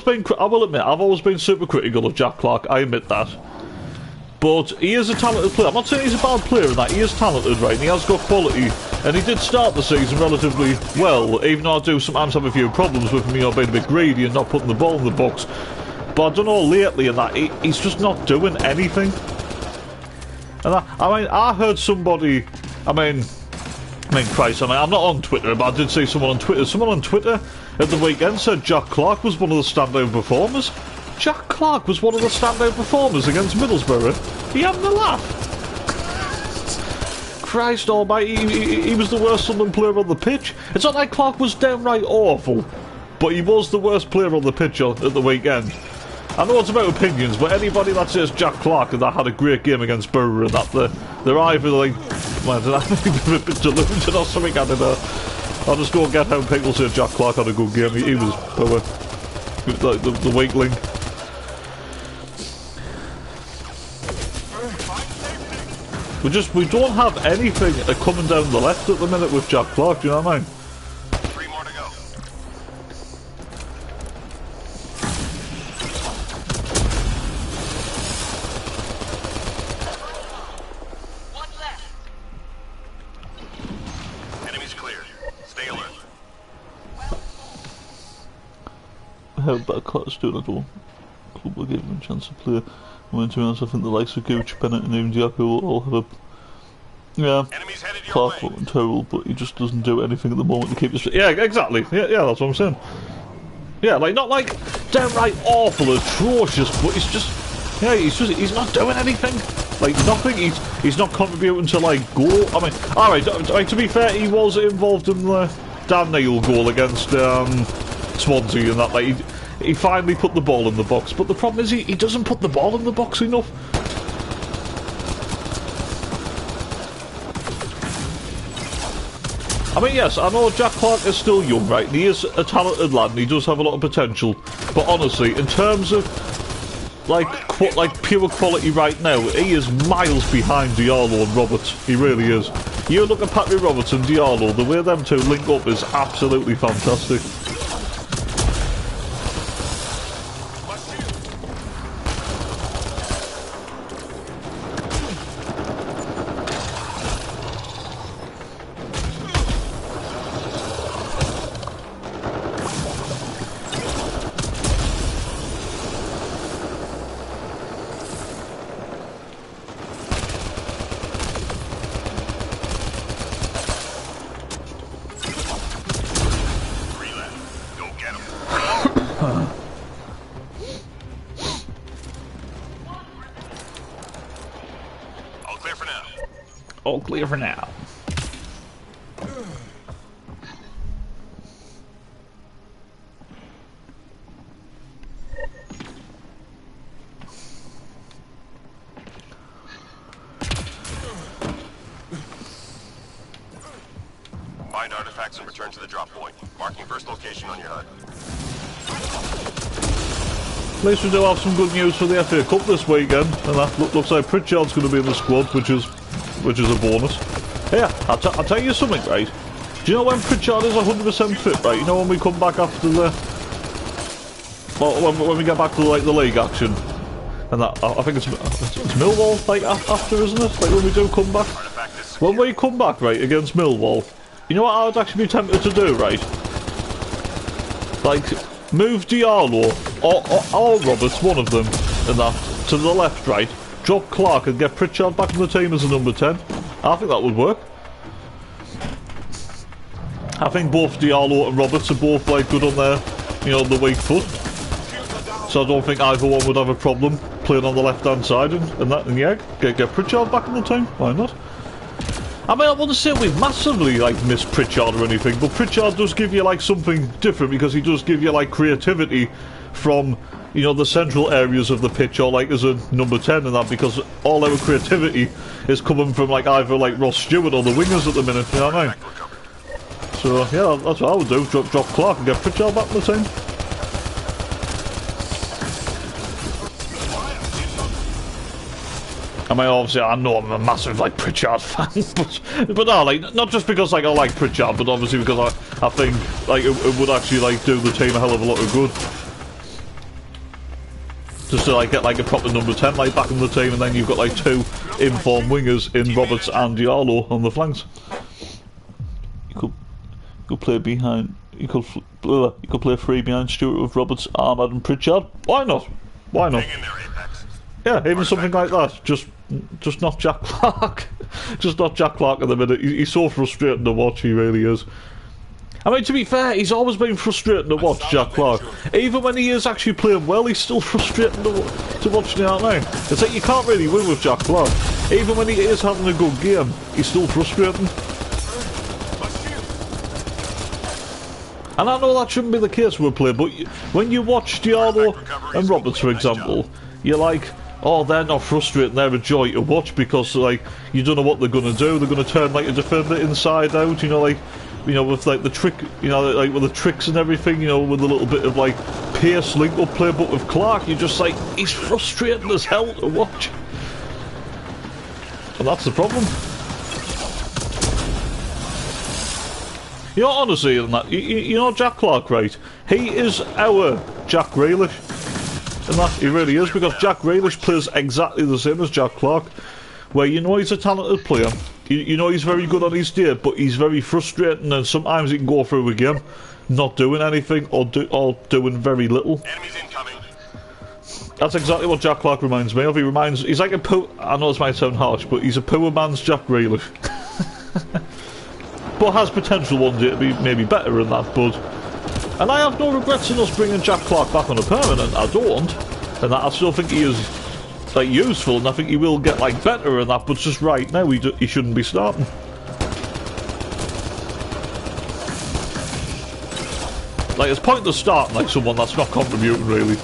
admit, I've always been super critical of Jack Clark, I admit that. But he is a talented player. I'm not saying he's a bad player in that. He is talented, right? And he has got quality. And he did start the season relatively well, even though I do sometimes have a few problems with him, you know, being a bit greedy and not putting the ball in the box. But I don't know, lately in that, he's just not doing anything. And I heard somebody, Christ, I'm not on Twitter, but I did see someone on Twitter. Someone on Twitter at the weekend said Jack Clark was one of the standout performers. Jack Clark was one of the standout performers against Middlesbrough. He having a laugh. Christ almighty, he was the worst Sunderland player on the pitch. It's not like Clark was downright awful, but he was the worst player on the pitch at the weekend. I know it's about opinions, but anybody that says Jack Clark and that had a great game against Borough and that they're either like, well, I think they're a bit deluded or something, I don't know. I'll just go and get how people say Jack Clark had a good game. He was like the weak link. We don't have anything coming down the left at the minute with Jack Clark, do you know what I mean? 3 more to go. One left. Enemies cleared. Stay alert. How bad Clark's doing at all. Club will give him a chance to play. I mean, to be honest, I think the likes of Gooch, Bennett and even Diaco will all have a... Yeah, Enemies headed your Clark way. wasn't terrible, but he just doesn't do anything at the moment to keep us... Yeah, exactly. Yeah, that's what I'm saying. Yeah, like, not like downright awful, atrocious, but he's just... Yeah, he's not doing anything. Like, nothing. He's not contributing to, like, goal. I mean, alright, to be fair, he was involved in the Dan Neil goal against Swansea and that, like... He finally put the ball in the box, but the problem is he doesn't put the ball in the box enough. I mean, yes, I know Jack Clark is still young, right? And he is a talented lad and he does have a lot of potential. But honestly, in terms of like pure quality right now, he is miles behind Diallo and Roberts. He really is. You look at Patrick Roberts and Diallo, the way them two link up is absolutely fantastic. All clear for now. Find artifacts and return to the drop point. Marking first location on your HUD. At least we do have some good news for the FA Cup this weekend, and that looks like Pritchard's going to be in the squad, which is a bonus. Yeah, I'll tell you something, right? Do you know when Pritchard is 100% fit, right? You know when we come back after the... Well, when we get back to like the league action, and that I think it's Millwall like after, isn't it? Like when we do come back. When we come back, right, against Millwall, you know what I would actually be tempted to do, right? Like move Diallo or Roberts, one of them, and that to the left, right. Drop Clark and get Pritchard back in the team as a number 10. I think that would work. I think both Diallo and Roberts are both like good on their, you know, the weak foot. So I don't think either one would have a problem playing on the left hand side and yeah, get Pritchard back in the team. Why not? I mean, I wouldn't say we've massively like missed Pritchard or anything, but Pritchard does give you like something different because he does give you like creativity from, you know, the central areas of the pitch, or like as a number 10 and that, because all our creativity is coming from like either like Ross Stewart or the wingers at the minute, you know what I mean? So yeah, that's what I would do, drop Clark and get Pritchard back in the team. I mean, obviously, I know I'm a massive like Pritchard fan, but no, like not just because like I like Pritchard, but obviously because I think like it would actually like do the team a hell of a lot of good. Just to like get like a proper number 10 like back in the team, and then you've got like 2 informed wingers in Roberts and Diallo on the flanks. You could play behind. You could play 3 behind Stewart with Roberts, Ahmad, and Pritchard. Why not? Why not? Hang in there, Apex. Yeah, even something like that. Just not Jack Clark. Just not Jack Clark at the minute. He's so frustrating to watch. He really is. I mean, to be fair, he's always been frustrating to watch, Jack Clark. Even when he is actually playing well, he's still frustrating to watch now. It's like you can't really win with Jack Clark. Even when he is having a good game, he's still frustrating. And I know that shouldn't be the case with a player, but when you watch Diallo and Roberts, for example, you're like, oh, they're not frustrating, they're a joy to watch, because like you don't know what they're going to do. They're going to turn like a defender inside out, with like the trick, like with the tricks and everything, with a little bit of like pace link up play. But with Clark, you're just like, he's frustrating as hell to watch, and that's the problem. Honestly, Jack Clark, right? He is our Jack Grealish. And that he really is, because Jack Grealish plays exactly the same as Jack Clark, where he's a talented player, he's very good on his day, but he's very frustrating, and sometimes he can go through a game not doing anything or doing very little. Enemies incoming. That's exactly what Jack Clark reminds me of. He's like I know this might sound harsh, but he's a poor man's Jack Grealish. But has potential one day to be maybe better than that, and I have no regrets in us bringing Jack Clark back on a permanent. I don't, and I still think he is like useful, and I think he will get like better and that. But just right now, he shouldn't be starting. Like it's pointless starting like someone that's not contributing really.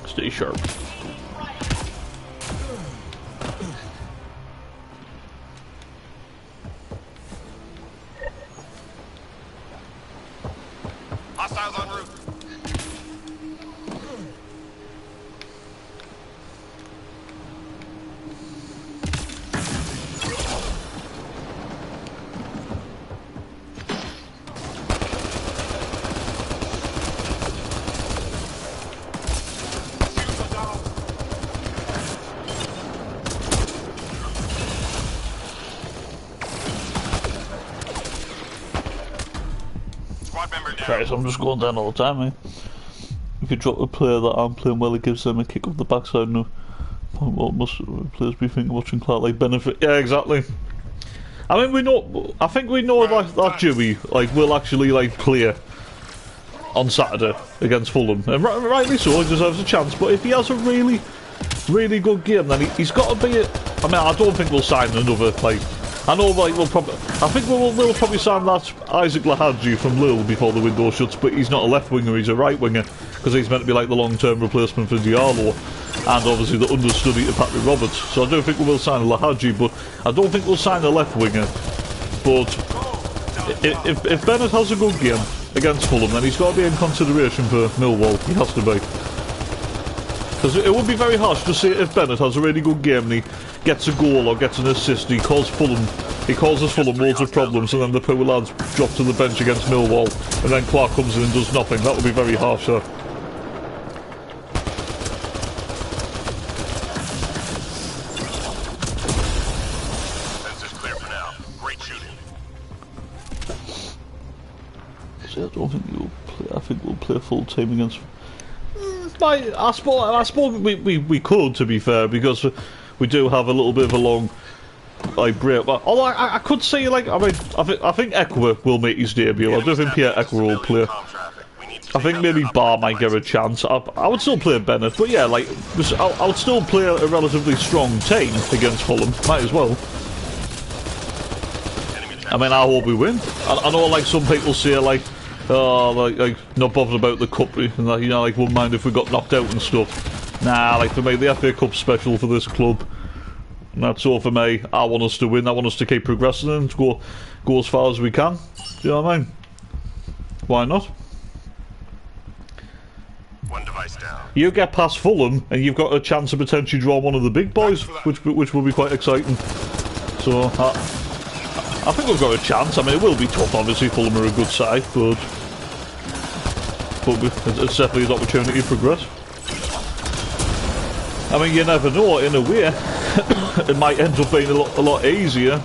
Stay sharp. Hostiles en route. Right, so I'm just going down all the time, eh? If you drop a player that I'm playing well, it gives them a kick off the backside. No, what must players be thinking watching Clark like benefit? Yeah, exactly. I mean, I think we know like that Dewey like will actually like play on Saturday against Fulham, and rightly so, he deserves a chance. But if he has a really, really good game, then he's got to be. I mean, I don't think we'll sign another like. I know, like, I think we'll probably sign that Isaac Lahadji from Lille before the window shuts, but he's not a left winger, he's a right winger, because he's meant to be like the long-term replacement for Diallo, and obviously the understudy to Patrick Roberts. So I don't think we will sign Lahadji, but I don't think we'll sign a left winger. But if Bennett has a good game against Fulham, then he's got to be in consideration for Millwall. He has to be. Because it would be very harsh to say if Bennett has a really good game and he gets a goal or gets an assist, he causes Fulham loads of problems, and then the poor lads drop to the bench against Millwall, and then Clark comes in and does nothing. That would be very harsh, sir. Sensors clear for now. Great shooting. See, I don't think you'll play. I think we'll play a full team against. I suppose we could, to be fair, because we do have a little bit of a long like break. But although I could see, like, I mean, I think Equa will make his debut. I do think Pierre Equa will play. I think maybe Bar might get a chance. I would still play Bennett, but yeah, like, I would still play a relatively strong team against Fulham. Might as well. I mean, I hope we win. I know, like, some people say, like, oh, like not bothered about the cup, and that, you know, like, wouldn't mind if we got knocked out and stuff. Nah, like, for me, the FA Cup's special for this club. And that's all for me. I want us to win. I want us to keep progressing and go as far as we can. Do you know what I mean? Why not? One device down. You get past Fulham, and you've got a chance to potentially draw one of the big boys, which will be quite exciting. So, I think we've got a chance. I mean, it will be tough, obviously. Fulham are a good side, but it's definitely an opportunity to progress. I mean, you never know. In a way, it might end up being a lot easier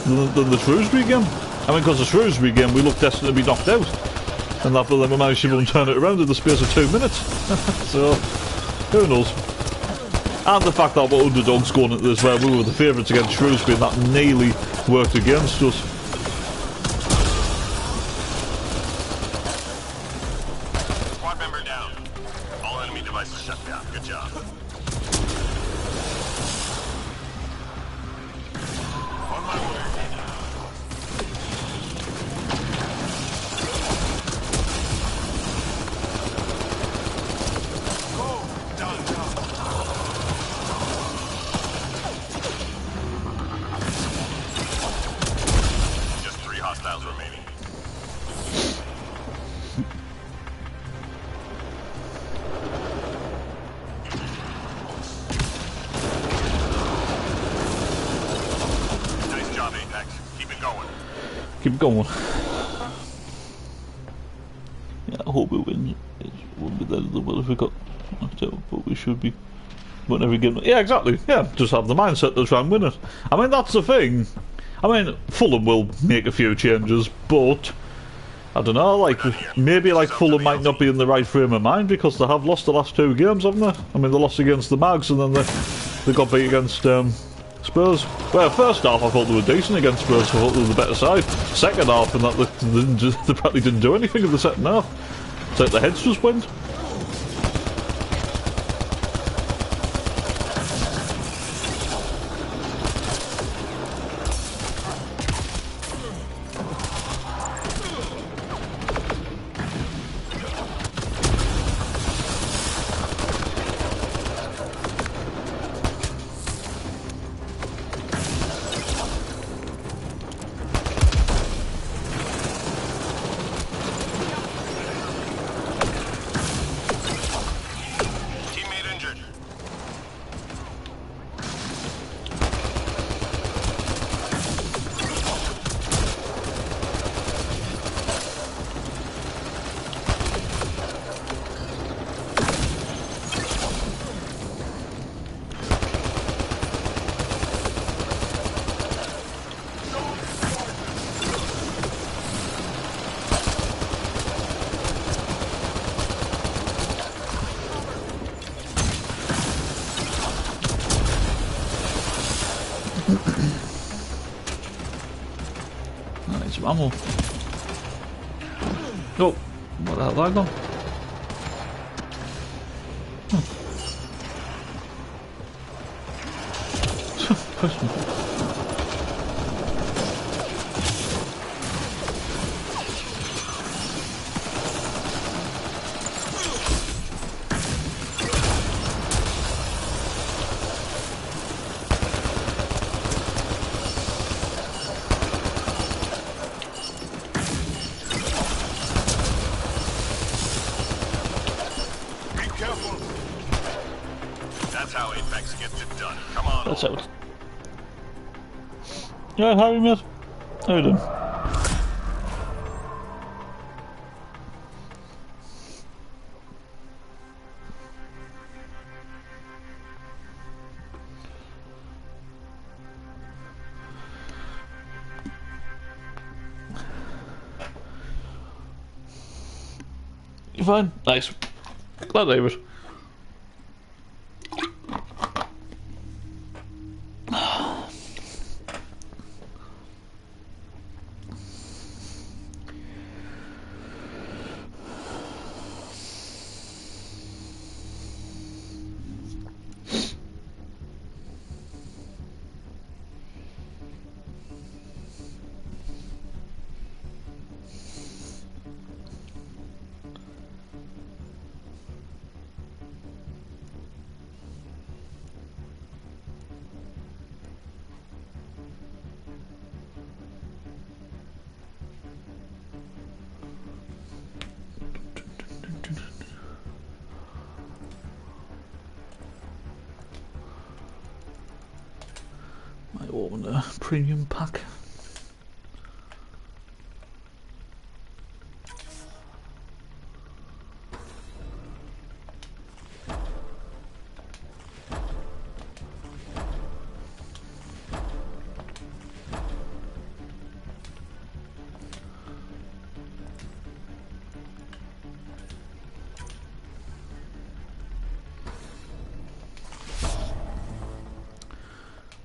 than the Shrewsbury game. I mean, because the Shrewsbury game, we looked destined to be knocked out. And after then we managed to turn it around in the space of 2 minutes. So, who knows? And the fact that we're underdogs going into this, where we were the favourites against Shrewsbury, and that nearly worked against us. Squad member down. All enemy devices shut down. Good job. On my way. Just 3 hostiles remaining. Nice job, Apex. Keep it going. Keep going. Yeah, I hope we win. It won't be that as well if we got knocked out, but we should be. Whenever game. Yeah, exactly. Yeah, just have the mindset to try and win it. I mean, that's the thing. I mean, Fulham will make a few changes, but I don't know. Like, maybe like Fulham might not be in the right frame of mind because they have lost the last 2 games, haven't they? I mean, they lost against the Mags and then they got beat against Spurs. Well, first half I thought they were decent against Spurs. I thought they were the better side. Second half, and that they probably didn't do anything in the second half. It's like the heads just went. Teammate injured. I need some ammo. Oh, what the hell have I gone? Question. Be careful. That's how Apex gets it done. Come on. That's out. Yeah, Harry, mate. How you doing? You fine? Nice. Glad to hear it. Might open a premium pack.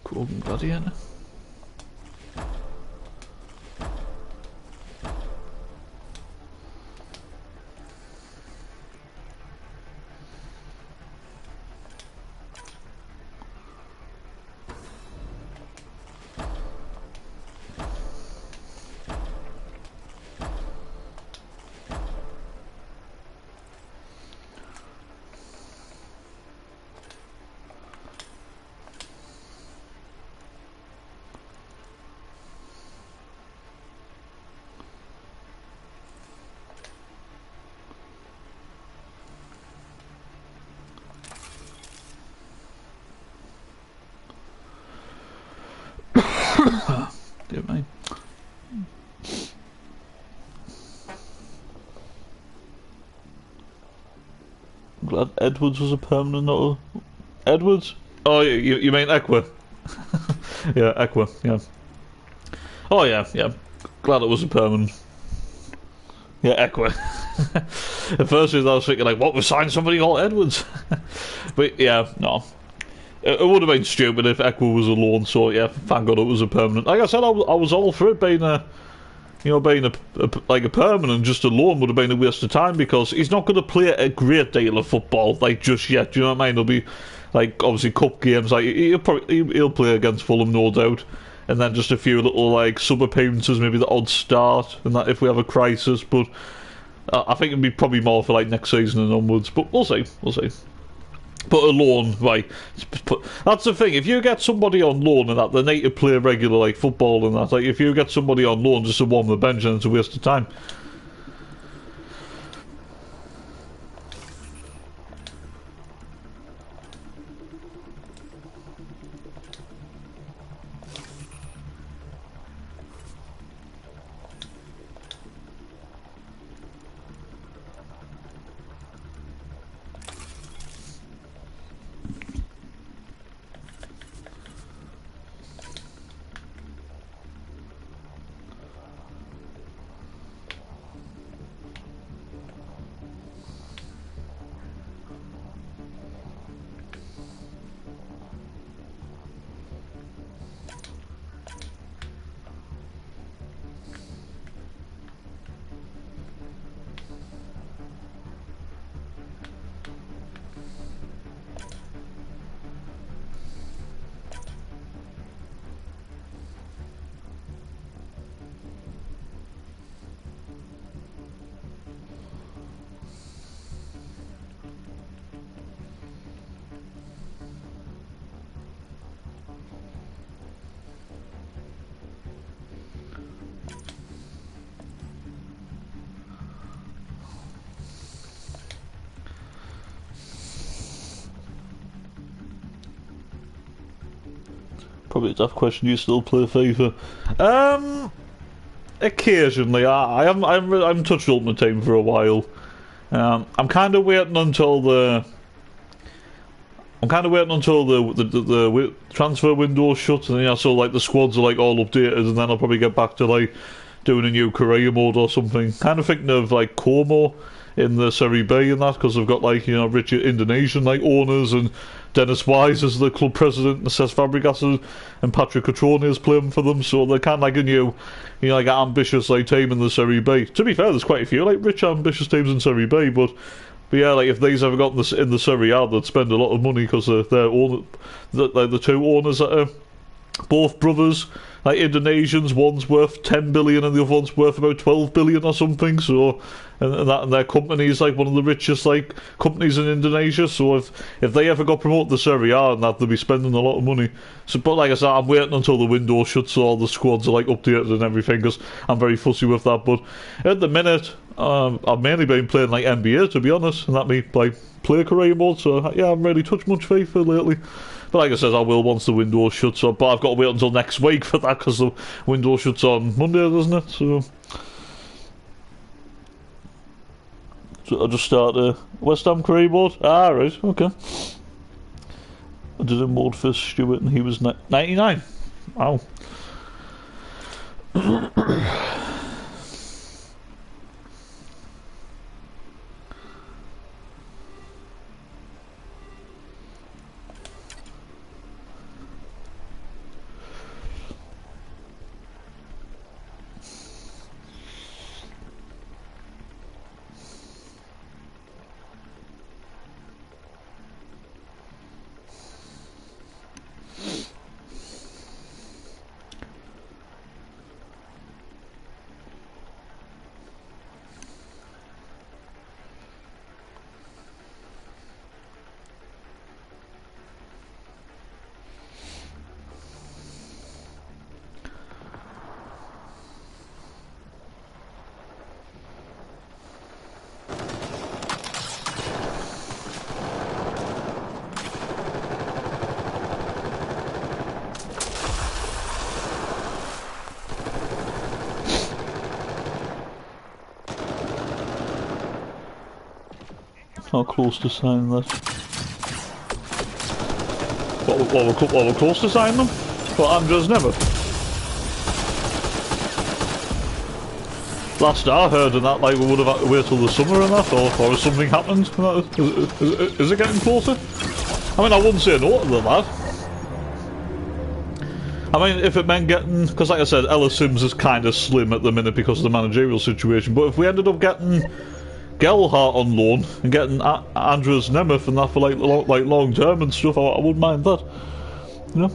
Golden Gladiator. Dear me. I'm glad Edwards was a permanent, not a... Edwards? Oh, you mean Equa? Yeah, Equa, yeah. Oh, yeah, yeah. Glad it was a permanent. Yeah, Equa. At first I was thinking, like, what, we signed somebody called Edwards? But, yeah, no. It would have been stupid if Equa was a loan, so yeah, thank God it was a permanent. Like I said, I was all for it being a, you know, being like a permanent. Just a loan would have been a waste of time because he's not going to play a great deal of football like just yet. Do you know what I mean? There'll be like obviously cup games. Like he'll play against Fulham, no doubt, and then just a few little like sub appearances, maybe the odd start, and that if we have a crisis. But I think it'd be probably more for like next season and onwards. But we'll see. We'll see. But a loan, right? That's the thing. If you get somebody on loan and that they need to play regular like football and that, like if you get somebody on loan just to warm the bench, then it's a waste of time. Probably a tough question. Do you still play FIFA? Occasionally. I haven't touched Ultimate Team for a while. I'm kind of waiting until the transfer window shuts, and then so like the squads are like all updated, and then I'll probably get back to like doing a new career mode or something. Kind of thinking of like Como in the Serie B and that, because they've got like, you know, rich Indonesian like owners, and Dennis Wise is the club president, and Cesc Fabregas and Patrick Cutrone is playing for them, so they're kind of like a new, you know, like ambitious like team in the Serie B. To be fair, there's quite a few like rich ambitious teams in Serie B, but yeah, like if these ever got in the Serie A, they'd spend a lot of money, because they're the two owners that are both brothers, like Indonesians. One's worth 10 billion and the other one's worth about 12 billion or something. So, and their company is like one of the richest like companies in Indonesia. So if they ever got promoted to Serie A and that, they'd be spending a lot of money. So, but like I said, I'm waiting until the window shuts, so all the squads are like updated and everything, because I'm very fussy with that. But at the minute, I've mainly been playing like NBA, to be honest, and that me like play career mode. So yeah, I haven't really touched much FIFA lately. But like I said, I will once the window shuts up. But I've got to wait until next week for that, because the window shuts on Monday, doesn't it? So I just start a West Ham career mode. Ah, right, okay. I did a mode for Stuart and he was 99. Wow. How close to signing that? What, we're close to signing them? For Andres never. Last I heard and that, like, we would have had to wait till the summer and that, or has something happened? Is it getting closer? I mean, I wouldn't say no to the lad. I mean, if it meant getting... Because like I said, Ellis Sims is kind of slim at the minute because of the managerial situation, but if we ended up getting Gelhardt on loan and getting Andres Nemeth and that for like long term and stuff, I wouldn't mind that. You know,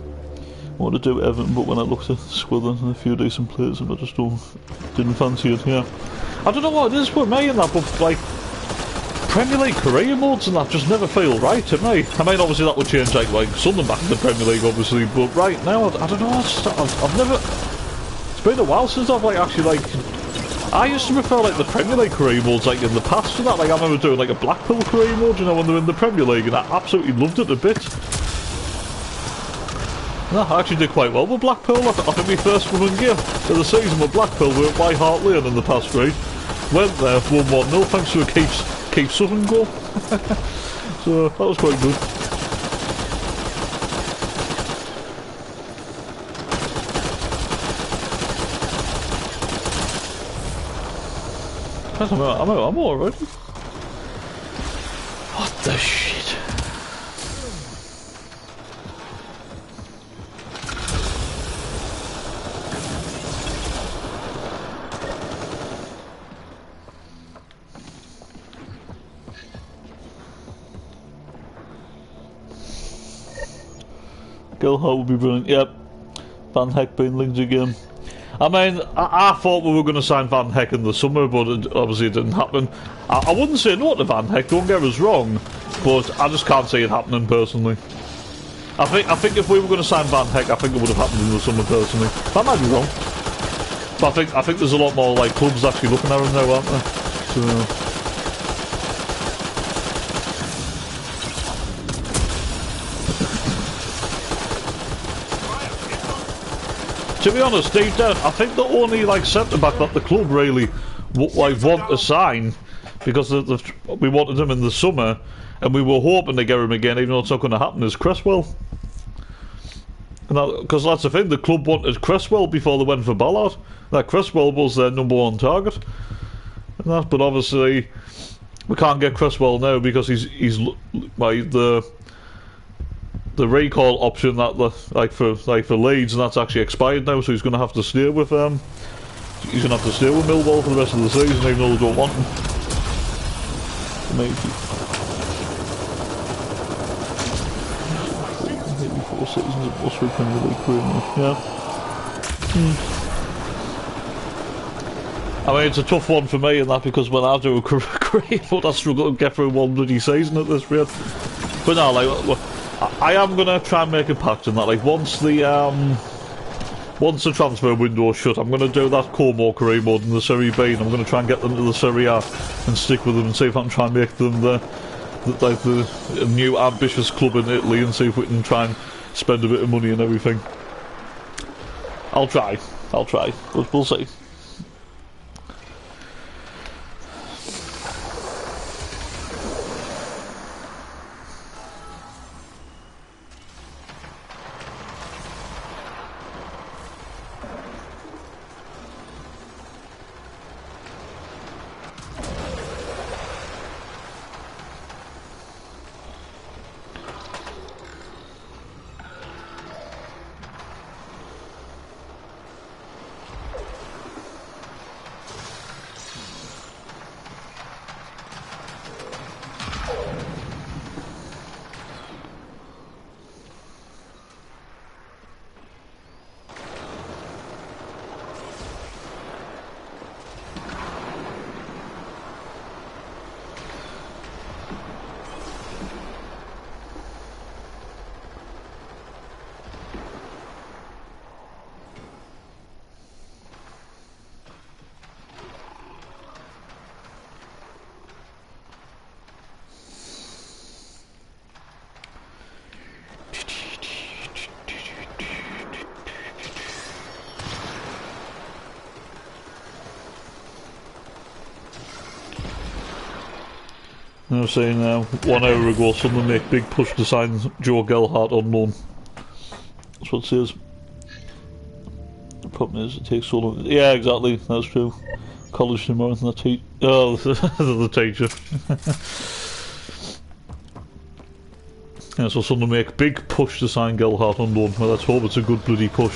I want to do Everton, but when I looked at the squad and a few decent players, I just didn't fancy it. Yeah, I don't know what it is with me and that, but like Premier League career modes and that just never feel right to me. I mean, obviously that would change like Sunderland back in the Premier League, obviously, but right now I don't know. I've never. It's been a while since I've like actually like. I used to prefer like the Premier League career modes like in the past to that. Like I remember doing like a Blackpool career mode, you know, when they're in the Premier League, and I absolutely loved it a bit. No, I actually did quite well with Blackpool. I think my first run game of the season with Blackpool we were at White Hart Lane in the past week. Went there, won 1-0 thanks to a Keith Sutton goal. So that was quite good. I'm alright. What the shit? Gelhardt would be brilliant. Yep. Van Heck being linked again. I mean, I thought we were going to sign Van Heck in the summer, but obviously it didn't happen. I wouldn't say no to Van Heck, don't get us wrong, but I just can't see it happening personally. I think if we were going to sign Van Heck, I think it would have happened in the summer personally. That might be wrong. But I think there's a lot more like clubs actually looking at him now, aren't there? So... To be honest, deep down, I think the only like centre back that the club really want to sign, because we wanted him in the summer, and we were hoping to get him again, even though it's not going to happen, is Cresswell. Because that's the thing, the club wanted Cresswell before they went for Ballard. That Cresswell was their #1 target, and that. But obviously, we can't get Cresswell now because he's like the recall option that for Leeds, and that's actually expired now. So he's going to have to stay with Millwall for the rest of the season, even though they don't want him. Maybe 4 seasons at Buster Premier League career. Yeah. I mean, it's a tough one for me in that, because when I do a career mode, I struggle to get through one bloody season at this rate. But no, like, I am gonna try and make a pact in that. Like, once the transfer window is shut, I'm gonna do that Como career mode in the Serie B, and I'm gonna try and get them to the Serie A and stick with them and see if I can try and make them the new ambitious club in Italy, and see if we can try and spend a bit of money and everything. I'll try, but we'll see. I was saying 1 hour ago, someone make big push to sign Joe Gelhardt on loan. That's what it says. The problem is it takes so long. Yeah, exactly, that's true. College tomorrow and the the teacher. Yeah, so someone make big push to sign Gelhardt on loan. Well, let's hope it's a good bloody push.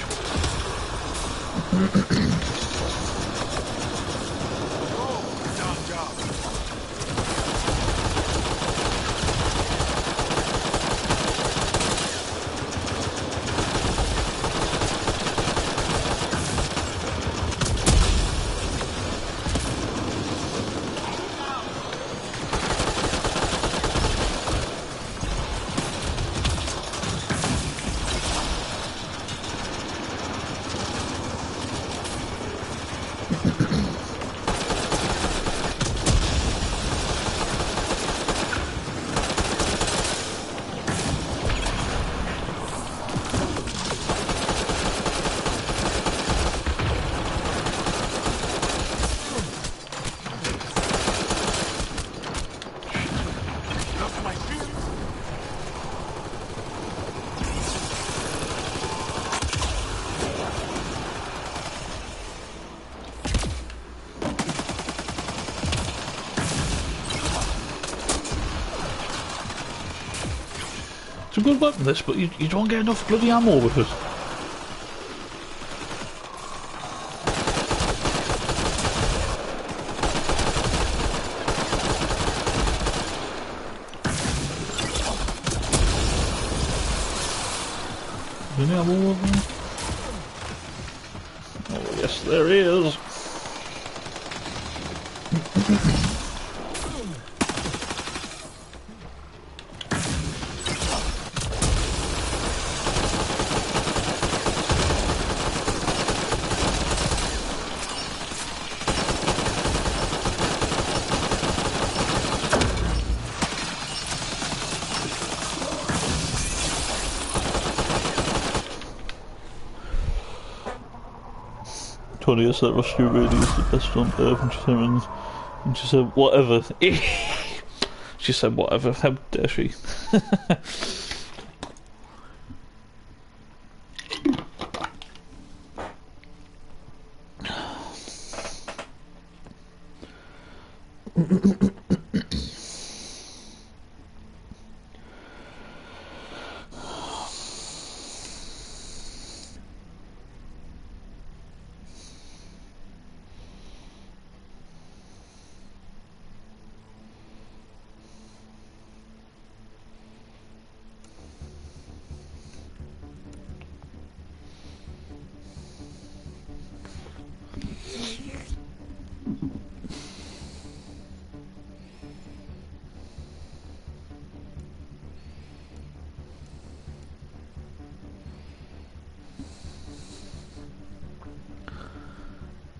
It's a good weapon, this, but you don't get enough bloody ammo with it. Any ammo with them? Oh, yes, there is. Tony said Rusty really is the best on earth, and she said whatever. She said whatever, how dare she.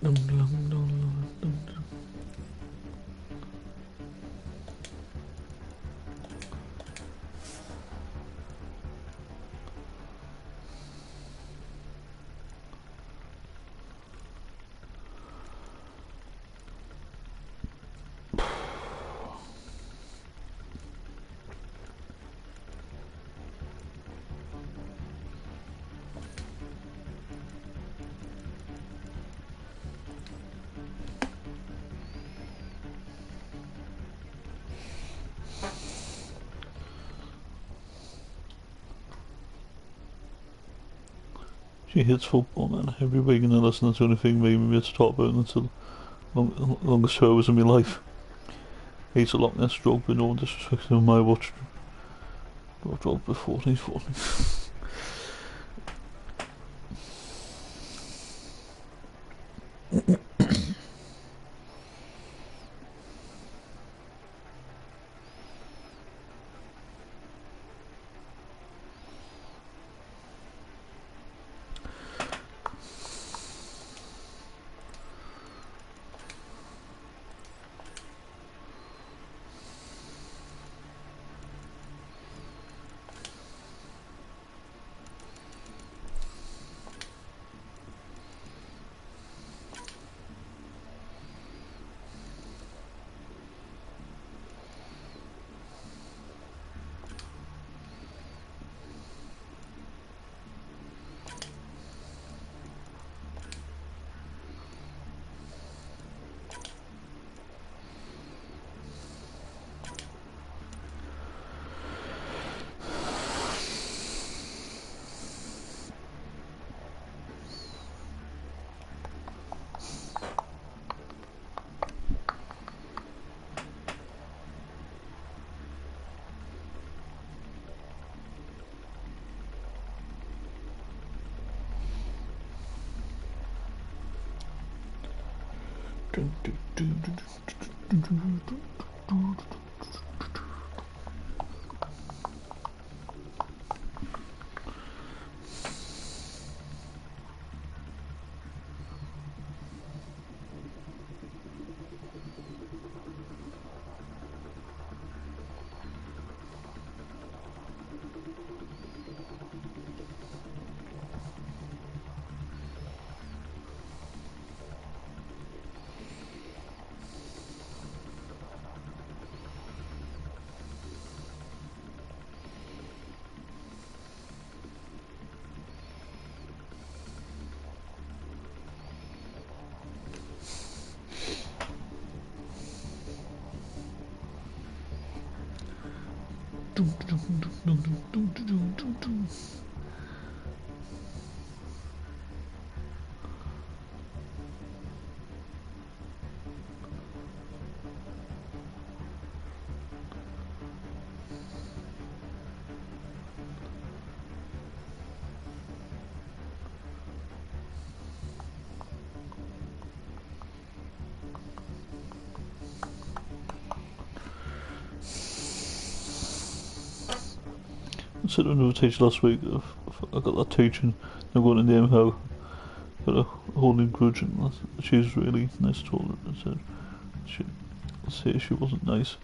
Dum, dum, dum, dum, dum. She hits football, man. Every week and I listen, that's the only thing maybe we had to talk about until longest 2 hours of my life. Hates a lot less stroke, but no disrespect to my watch. I've dropped before 14. I said to another teacher last week, I got that teaching, I'm going to name her, got a holding grudge, and she was really nice to her, and said, she wasn't nice.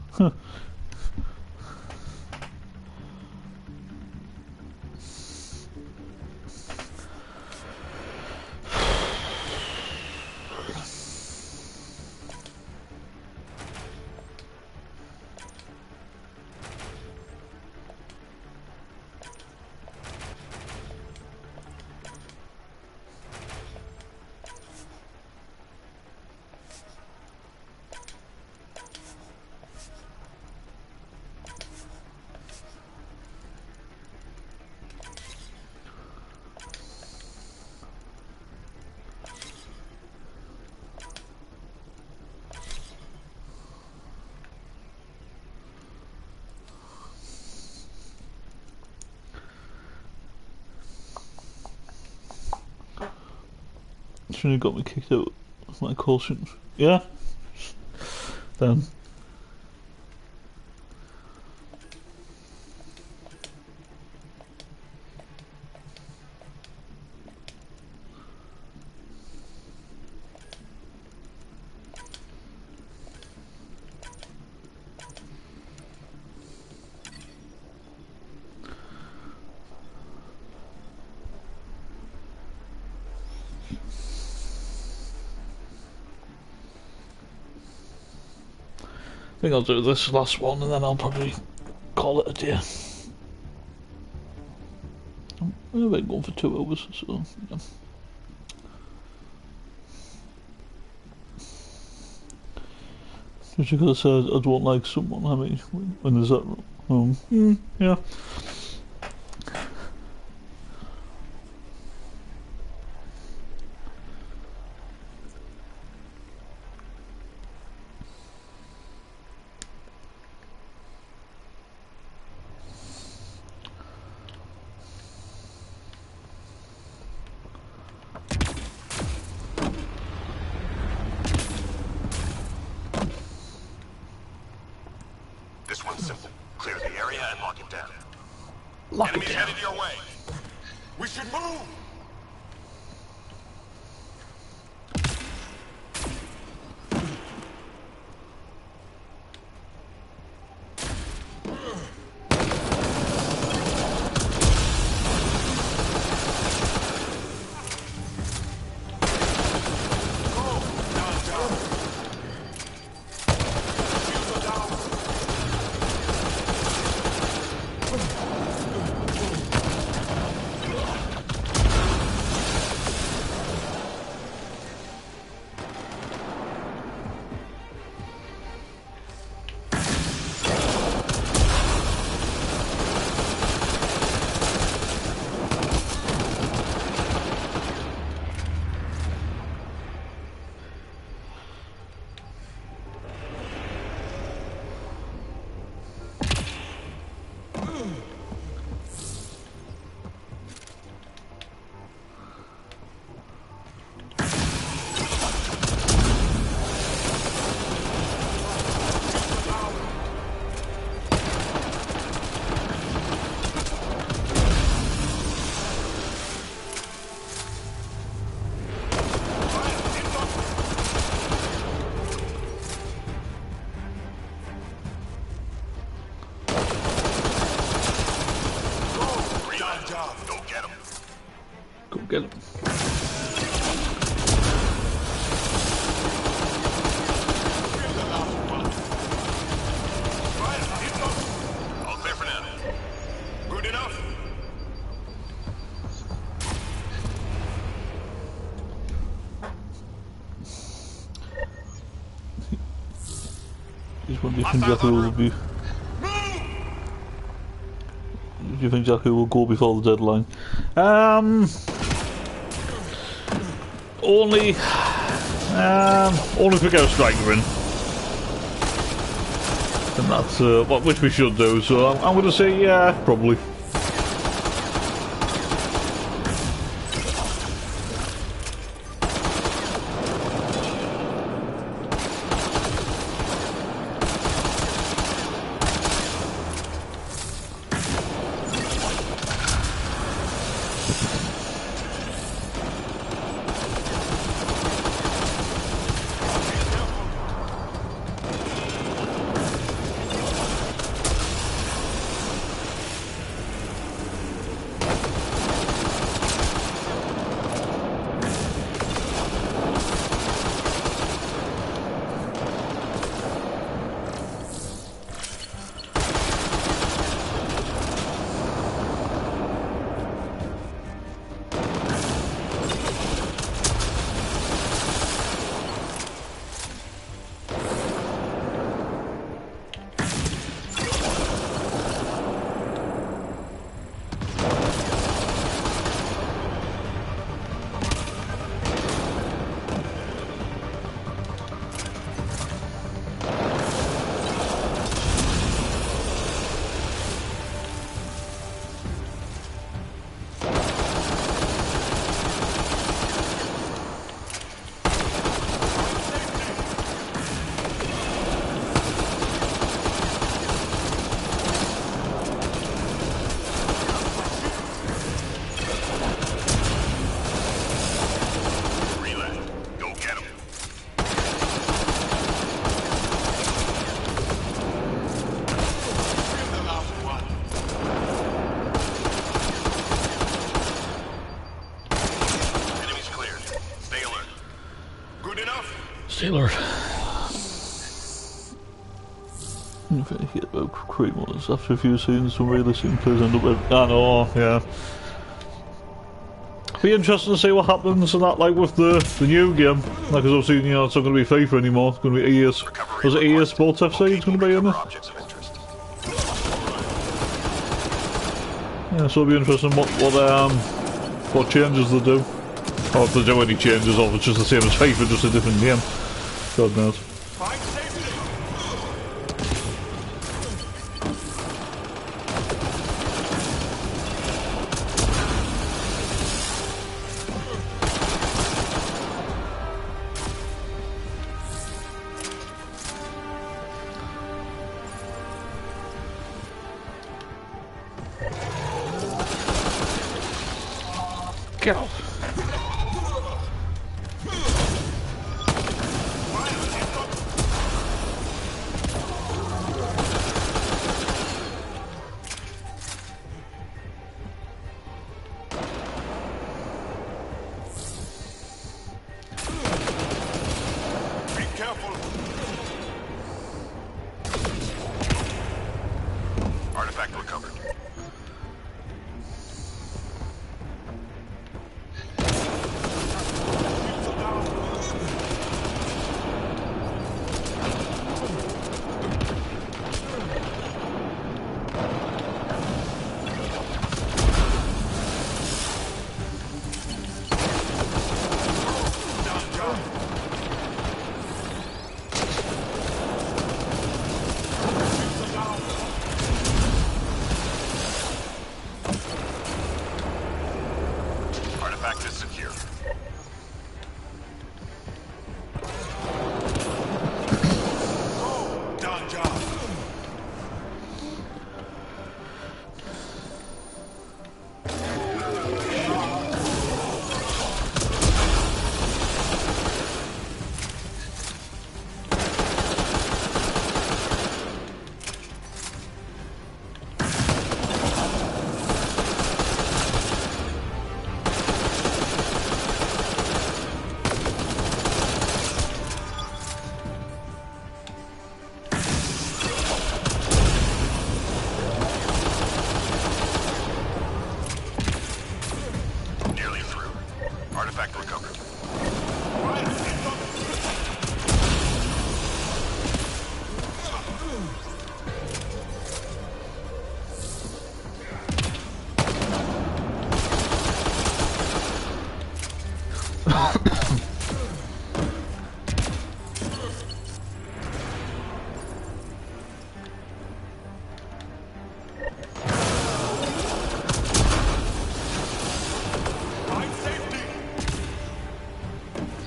She only got me kicked out of my caution. Yeah? Damn. I think I'll do this last one and then I'll probably call it a day. I've been going for 2 hours, so yeah. Just because I said I don't like someone, I mean, when is that yeah. This one's simple. Clear the area and lock it down. Lock it Enemies down. headed your way. We should move! Go get him. All clear for now. Good enough. Just what do you think Jakku will be? Do you think Jakku will go before the deadline? Only if we get a striker in. And that's which we should do, so I'm going to say yeah, probably. Good enough. Stay alert. You forget about Krios. After a few seasons, some realistic players end up with. I know, yeah. Be interesting to see what happens and that, like with the new game. Like, as I've seen, you know, it's not going to be FIFA anymore. It's going to be EA's. Was it EA Sports FC? It's going to be in it. Yeah, so it'll be interesting what changes they do, or if they do any changes, or if it's just the same as FIFA, just a different game. God knows. Go. Artifact recovered. Artifact is secure. Done job. Nearly through. Artifact recovered.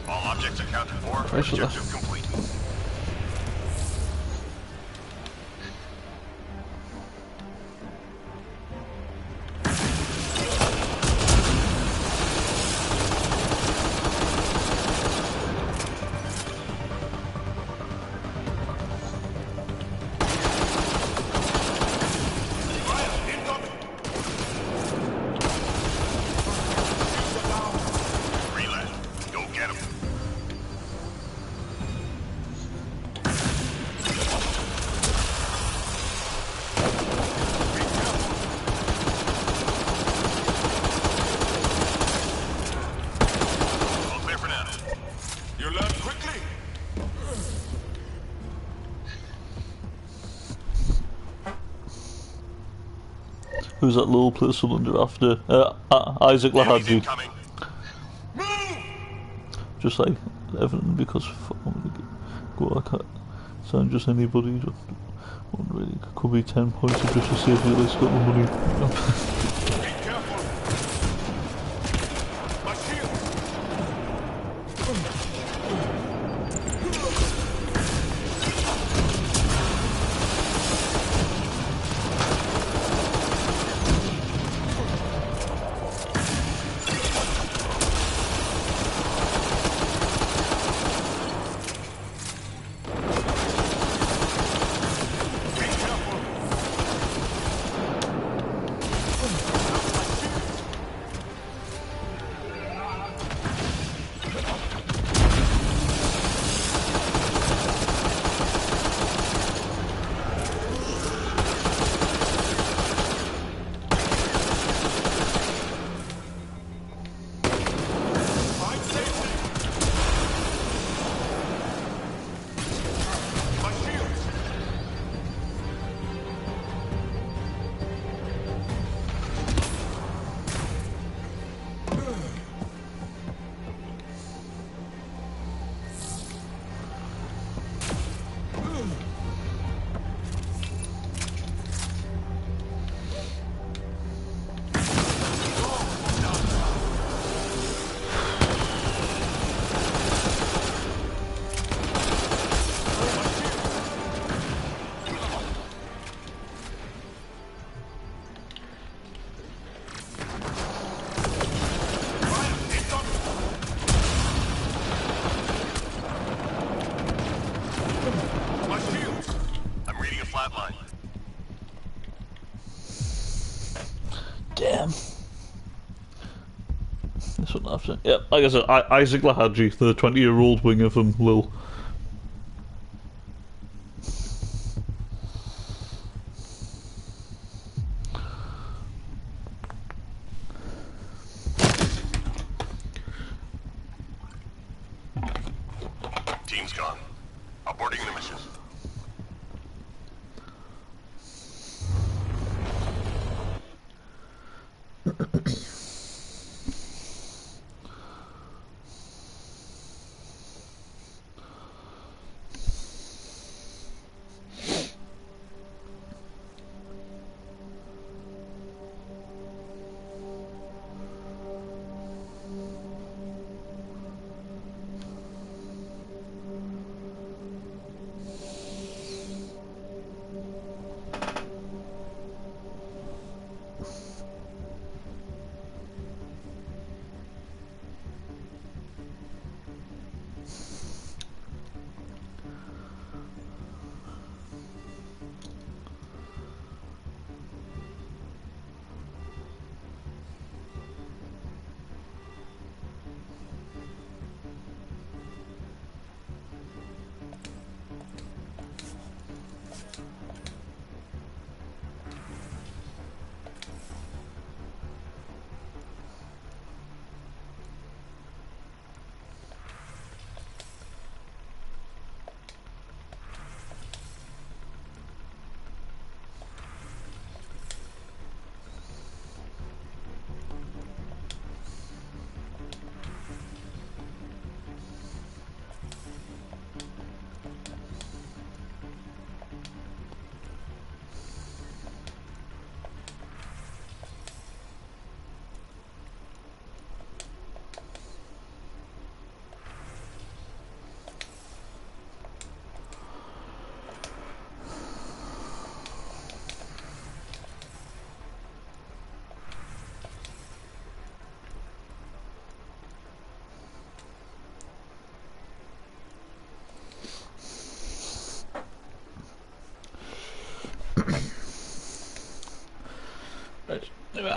All objects accounted for. Pressure that. Objective complete. Relay. Go get him. All clear for now. You learn quickly. Who's that little placeholder after? Isaac Enemies Lahadji. incoming. Just like Evan, because fuck, I'm gonna go. I can't sound just anybody. Just, really, could be 10 points just to save me at least got the money. Be careful. My shield. Be careful. flatline. Damn. This one after. Yeah, like I said, Isaac Lahadji, the 20-year-old winger from Lille. Team's gone. Aborting the mission.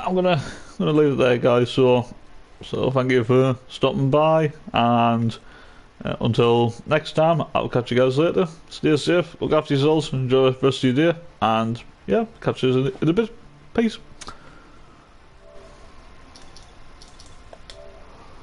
I'm gonna leave it there, guys. So thank you for stopping by, and until next time, I'll catch you guys later. Stay safe, look after yourselves, enjoy the rest of your day, and yeah, catch you in a bit. Peace.